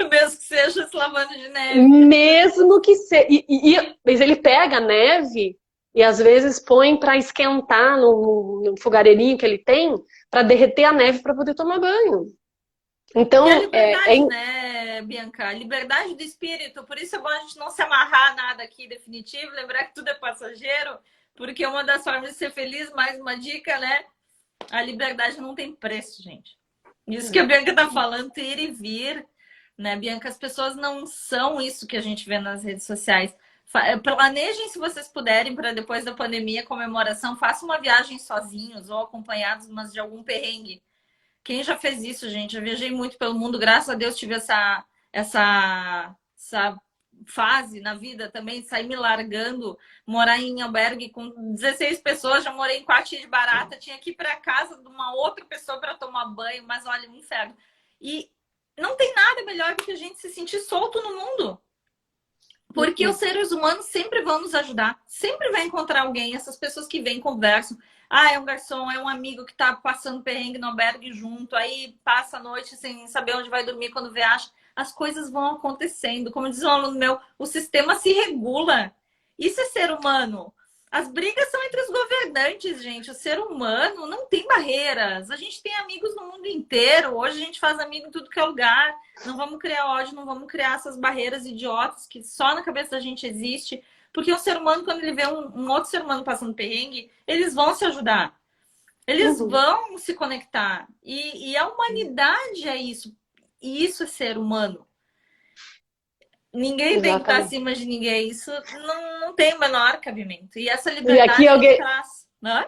Mesmo que seja se lavando de neve. Mesmo que seja. Mas ele pega a neve... E às vezes põe para esquentar no fogareirinho que ele tem, para derreter a neve para poder tomar banho. Então, E a liberdade, né, Bianca? A liberdade do espírito. Por isso é bom a gente não se amarrar a nada aqui definitivo, lembrar que tudo é passageiro, porque uma das formas de ser feliz, mais uma dica, né? A liberdade não tem preço, gente. Isso que a Bianca tá falando, ir e vir, né, Bianca? As pessoas não são isso que a gente vê nas redes sociais. Planejem, se vocês puderem, para depois da pandemia, comemoração, façam uma viagem sozinhos ou acompanhados, mas de algum perrengue. Quem já fez isso, gente? Eu viajei muito pelo mundo, graças a Deus tive essa fase na vida também, de sair me largando, morar em albergue com 16 pessoas, já morei em quartinho de barata, tinha que ir para casa de uma outra pessoa para tomar banho, mas olha, um inferno. E não tem nada melhor do que a gente se sentir solto no mundo. Porque os seres humanos sempre vão nos ajudar. Sempre vai encontrar alguém. Essas pessoas que vêm, conversam. Ah, é um garçom, é um amigo que tá passando perrengue no albergue junto. Aí passa a noite sem saber onde vai dormir quando viaja. As coisas vão acontecendo. Como diz um aluno meu, o sistema se regula. Isso é ser humano. As brigas são entre os governantes, gente. O ser humano não tem barreiras. A gente tem amigos no mundo inteiro. Hoje a gente faz amigo em tudo que é lugar. Não vamos criar ódio, não vamos criar essas barreiras idiotas que só na cabeça da gente existe. Porque o ser humano, quando ele vê um outro ser humano passando perrengue, eles vão se ajudar. Eles vão se conectar. E a humanidade é isso. E isso é ser humano. Ninguém tem que estar acima de ninguém. Isso não tem o menor cabimento. E essa liberdade e aqui traz. Né?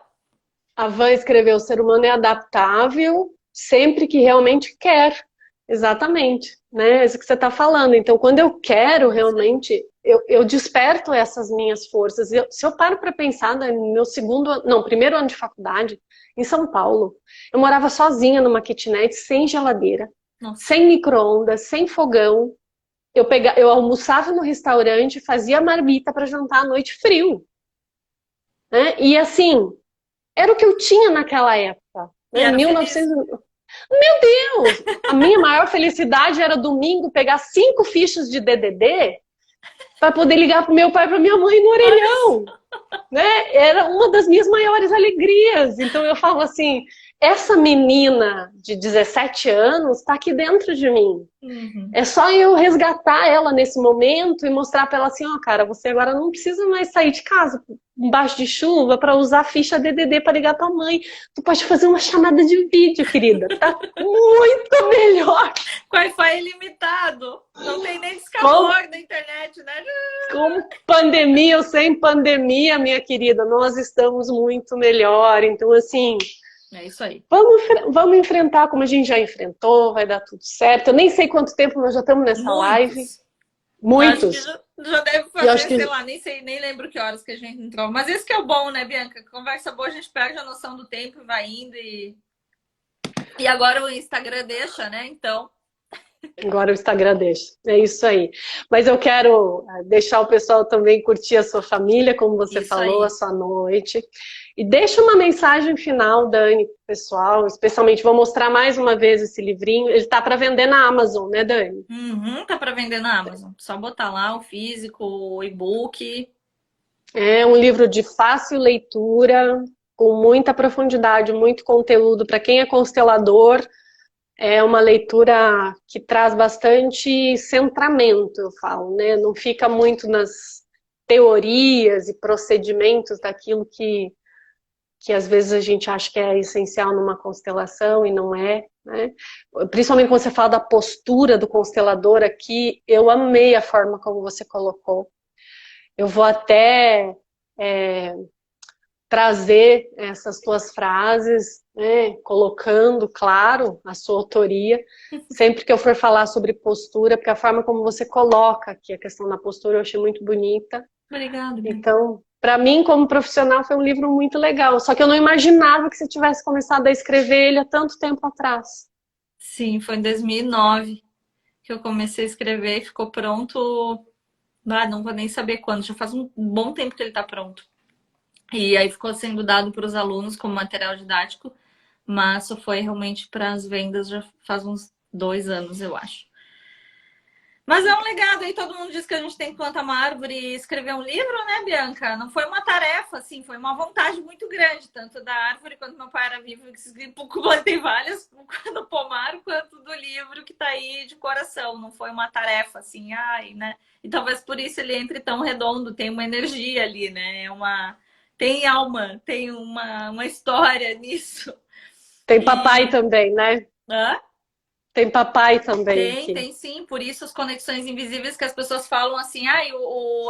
A Van escreveu: o ser humano é adaptável sempre que realmente quer. Exatamente, né? É isso que você está falando. Então, quando eu quero realmente, eu desperto essas minhas forças. Se eu paro para pensar no meu primeiro ano de faculdade, em São Paulo, eu morava sozinha numa kitnet, sem geladeira, sem micro-ondas, sem fogão. Eu almoçava no restaurante, fazia marmita para jantar à noite frio. Né? E assim, era o que eu tinha naquela época. Né? 1900... Meu Deus! A minha maior felicidade era domingo pegar 5 fichas de DDD para poder ligar pro meu pai e pra minha mãe no orelhão. Né? Era uma das minhas maiores alegrias. Então eu falo assim, essa menina de 17 anos está aqui dentro de mim. É só eu resgatar ela nesse momento e mostrar para ela assim, ó, cara, você agora não precisa mais sair de casa embaixo de chuva para usar a ficha DDD para ligar tua mãe. Tu pode fazer uma chamada de vídeo, querida. Tá muito melhor. Wi-Fi ilimitado. Não tem nem discador da internet, né? Com pandemia ou sem pandemia, minha querida, nós estamos muito melhor. Então, assim... É isso aí. Vamos enfrentar como a gente já enfrentou, vai dar tudo certo. Eu nem sei quanto tempo nós já estamos nessa live. Muitos. Acho que já deve fazer, sei lá, nem lembro que horas que a gente entrou. Mas isso que é o bom, né, Bianca? Conversa boa, a gente perde a noção do tempo e vai indo. E agora o Instagram deixa, né? Então... Agora o Instagram deixa. É isso aí. Mas eu quero deixar o pessoal também curtir a sua família, como você falou, a sua noite. E deixa uma mensagem final, Dani, pro pessoal. Especialmente, vou mostrar mais uma vez esse livrinho. Ele tá para vender na Amazon, né, Dani? Tá para vender na Amazon. Só botar lá o físico, o e-book. É um livro de fácil leitura, com muita profundidade, muito conteúdo. Para quem é constelador, é uma leitura que traz bastante centramento, eu falo, né? Não fica muito nas teorias e procedimentos daquilo que às vezes a gente acha que é essencial numa constelação e não é, né? Principalmente quando você fala da postura do constelador aqui, eu amei a forma como você colocou. Eu vou até trazer essas tuas frases, né, colocando, claro, a sua autoria, sempre que eu for falar sobre postura, porque a forma como você coloca aqui a questão da postura eu achei muito bonita. Obrigada. Então, para mim, como profissional, foi um livro muito legal, só que eu não imaginava que você tivesse começado a escrever ele há tanto tempo atrás. Sim, foi em 2009 que eu comecei a escrever e ficou pronto, não vou nem saber quando, já faz um bom tempo que ele está pronto. E aí ficou sendo dado para os alunos como material didático, mas só foi realmente para as vendas já faz uns 2 anos, eu acho. Mas é um legado aí, todo mundo diz que a gente tem que plantar uma árvore e escrever um livro, né, Bianca? Não foi uma tarefa, assim, foi uma vontade muito grande, tanto da árvore quando meu pai era vivo, que plantei várias no pomar, quanto do livro que tá aí de coração. Não foi uma tarefa, assim, ai, né? E talvez por isso ele entre tão redondo, tem uma energia ali, né? Tem alma, tem uma história nisso. Tem papai também, né? Hã? Tem papai também Tem, aqui. tem sim. Por isso as conexões invisíveis que as pessoas falam assim, ah,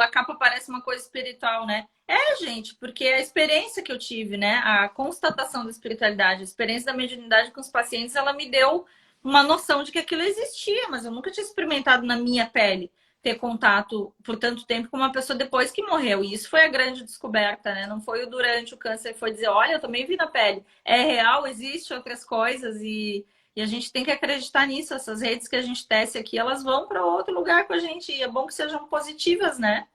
a capa parece uma coisa espiritual, né? É, gente, porque a experiência que eu tive, né? A constatação da espiritualidade, a experiência da mediunidade com os pacientes, ela me deu uma noção de que aquilo existia, mas eu nunca tinha experimentado na minha pele ter contato por tanto tempo com uma pessoa depois que morreu. E isso foi a grande descoberta, né? Não foi o durante o câncer, foi dizer, olha, eu também vi na pele. É real, existe outras coisas e a gente tem que acreditar nisso. Essas redes que a gente tece aqui, elas vão para outro lugar com a gente. E é bom que sejam positivas, né?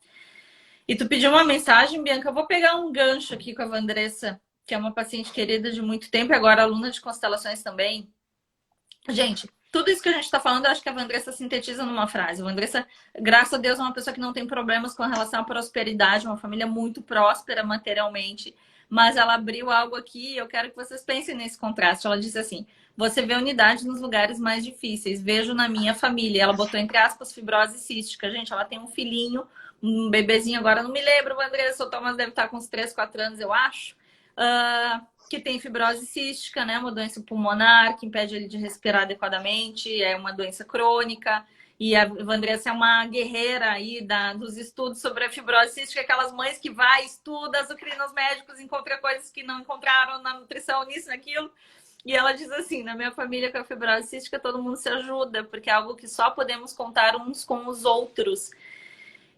E tu pediu uma mensagem, Bianca. Eu vou pegar um gancho aqui com a Vandressa, que é uma paciente querida de muito tempo e agora aluna de constelações também. Gente, tudo isso que a gente está falando, eu acho que a Vandressa sintetiza numa frase. A Vandressa, graças a Deus, é uma pessoa que não tem problemas com relação à prosperidade, uma família muito próspera materialmente. Mas ela abriu algo aqui e eu quero que vocês pensem nesse contraste. Ela disse assim: você vê unidade nos lugares mais difíceis. Vejo na minha família. Ela botou entre aspas fibrose cística. Gente, ela tem um filhinho, um bebezinho, agora não me lembro, Andressa, o Thomas deve estar com uns 3, 4 anos, eu acho. Que tem fibrose cística, né? Uma doença pulmonar que impede ele de respirar adequadamente, é uma doença crônica. E a Vandressa é uma guerreira aí dos estudos sobre a fibrose cística, aquelas mães que vai, estuda, azucrina os médicos, encontra coisas que não encontraram na nutrição, nisso, naquilo. E ela diz assim, na minha família com a fibrose cística, todo mundo se ajuda, porque é algo que só podemos contar uns com os outros.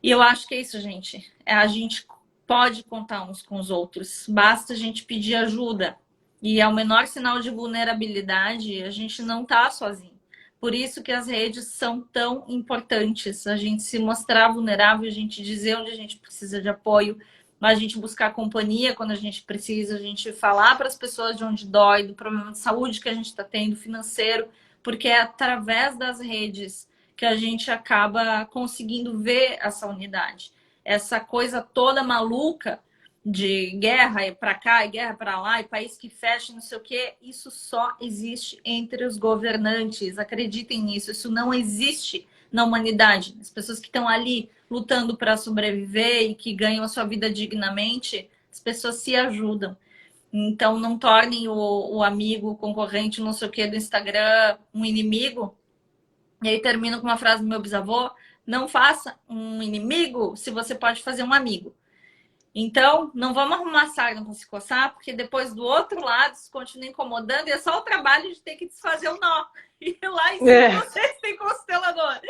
E eu acho que é isso, gente. A gente pode contar uns com os outros. Basta a gente pedir ajuda. E é o menor sinal de vulnerabilidade, a gente não tá sozinho. Por isso que as redes são tão importantes. A gente se mostrar vulnerável, a gente dizer onde a gente precisa de apoio, a gente buscar companhia quando a gente precisa, a gente falar para as pessoas de onde dói, do problema de saúde que a gente está tendo, financeiro, porque é através das redes que a gente acaba conseguindo ver essa unidade. Essa coisa toda maluca de guerra para cá e guerra para lá e país que fecha, não sei o quê, isso só existe entre os governantes. Acreditem nisso, isso não existe na humanidade. As pessoas que estão ali lutando para sobreviver e que ganham a sua vida dignamente, as pessoas se ajudam. Então não tornem o amigo, o concorrente, não sei o quê do Instagram um inimigo. E aí termino com uma frase do meu bisavô: não faça um inimigo se você pode fazer um amigo. Então, não vamos arrumar sarna para se coçar, porque depois do outro lado isso continua incomodando e é só o trabalho de ter que desfazer o nó. E lá em cima vocês têm constelador.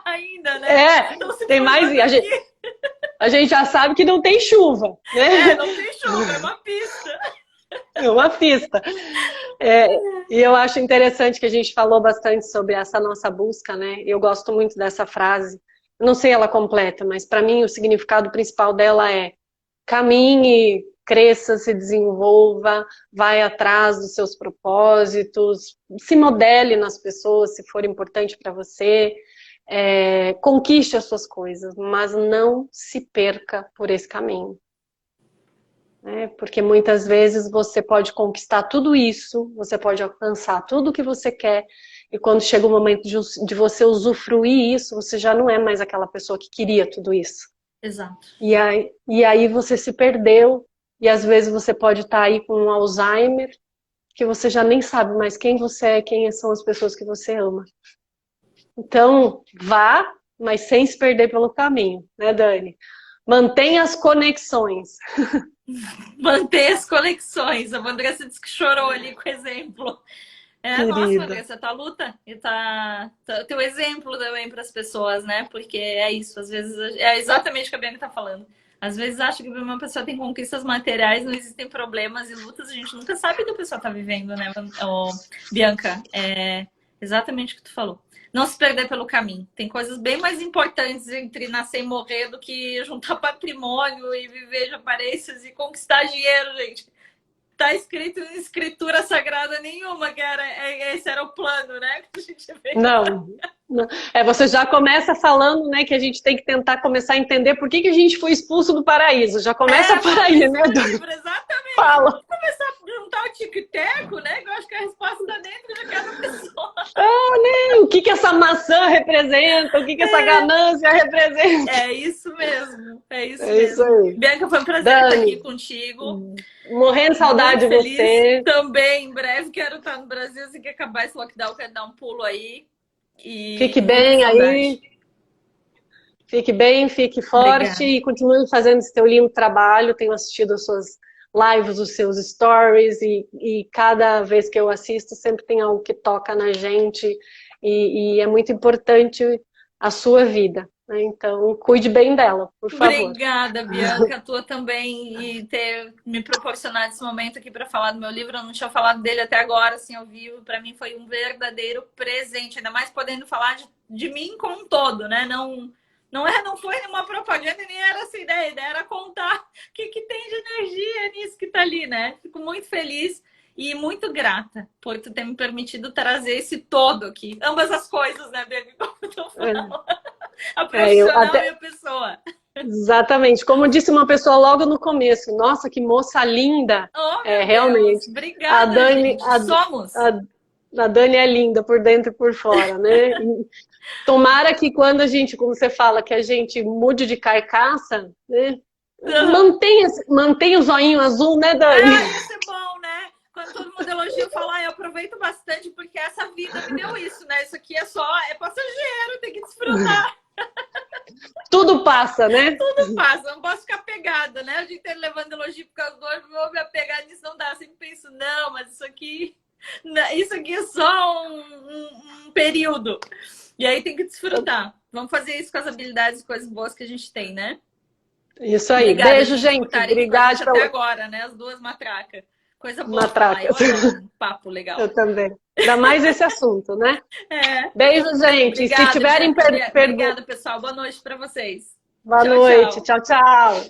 Ainda, né? Então, tem mais. A gente já sabe que não tem chuva, né? Não tem chuva, é uma pista. É uma pista. E eu acho interessante que a gente falou bastante sobre essa nossa busca, né? Eu gosto muito dessa frase. Não sei ela completa, mas para mim o significado principal dela é: caminhe, cresça, se desenvolva, vai atrás dos seus propósitos, se modele nas pessoas se for importante para você, conquiste as suas coisas, mas não se perca por esse caminho. Porque muitas vezes você pode conquistar tudo isso, você pode alcançar tudo o que você quer, e quando chega o momento de você usufruir isso, você já não é mais aquela pessoa que queria tudo isso. Exato. E aí você se perdeu, e às vezes você pode estar aí com um Alzheimer, que você já nem sabe mais quem você é, quem são as pessoas que você ama. Então, vá, mas sem se perder pelo caminho, né, Dani? Mantenha as conexões. Manter as conexões. A Andressa disse que chorou ali com o exemplo. Nossa, Andressa, tua luta e teu exemplo também para as pessoas, né? Porque é isso, às vezes é exatamente o que a Bianca tá falando. Às vezes acha que uma pessoa tem conquistas materiais, não existem problemas e lutas, a gente nunca sabe o que a pessoa tá vivendo, né, Bianca? É exatamente o que tu falou. Não se perder pelo caminho. Tem coisas bem mais importantes entre nascer e morrer do que juntar patrimônio e viver de aparências e conquistar dinheiro, gente. Tá escrito em escritura sagrada nenhuma que esse era o plano, né? Que a gente vê. Não, Você já começa falando, né, que a gente tem que tentar começar a entender por que a gente foi expulso do paraíso. Já começa por aí, né, Dani? Exatamente. Fala. Vamos começar a perguntar o tic-teco, né? Que eu acho que a resposta está dentro de cada pessoa. O que essa maçã representa? O que essa ganância representa? É isso mesmo. É isso isso mesmo. aí. Bianca, foi um prazer Dani, estar aqui contigo. Morrendo de saudade de você. Também, em breve, quero estar no Brasil. Assim que acabar esse lockdown, quero dar um pulo aí. Fique bem aí. Fique bem, fique forte. Obrigada. E continue fazendo esse teu lindo trabalho. Tenho assistido as suas lives, os seus stories, e cada vez que eu assisto sempre tem algo que toca na gente, e é muito importante a sua vida, né? Então cuide bem dela, por favor. Obrigada, Bianca, a tua também, e ter me proporcionado esse momento aqui para falar do meu livro. Eu não tinha falado dele até agora, assim, ao vivo. Para mim foi um verdadeiro presente, ainda mais podendo falar de mim como um todo, né? Não foi nenhuma propaganda, nem era essa ideia. A ideia era contar o que tem de energia nisso que tá ali, né? Fico muito feliz e muito grata por tu ter me permitido trazer esse todo aqui. Ambas as coisas, né, Bianca? Como eu tô falando. A profissional e a pessoa. Exatamente. Como disse uma pessoa logo no começo, nossa, que moça linda. Realmente. Obrigada, a Dani, somos. A Dani é linda por dentro e por fora, né? Tomara que quando a gente, como você fala, que a gente mude de carcaça, né? Mantenha o zoinho azul, né, Dani? Isso é bom, né? Quando todo mundo elogia, eu falo, eu aproveito bastante porque essa vida me deu isso, né? Isso aqui é passageiro, tem que desfrutar. Tudo passa, né? Tudo passa, não posso ficar pegada, né? O dia inteiro levando elogio por causa do outro, vou me apegar nisso, não dá. Eu sempre penso, não, mas isso aqui é só um período. E aí tem que desfrutar. Vamos fazer isso com as habilidades e coisas boas que a gente tem, né? Isso aí. Obrigada, beijo, gente. Obrigada até agora, né? As duas matracas. Coisa boa. Matracas. Um papo legal. Eu também. Ainda mais esse assunto, né? Beijo, gente. Obrigada, se tiverem perguntas. Obrigada, pessoal. Boa noite para vocês. Boa noite. Tchau, tchau.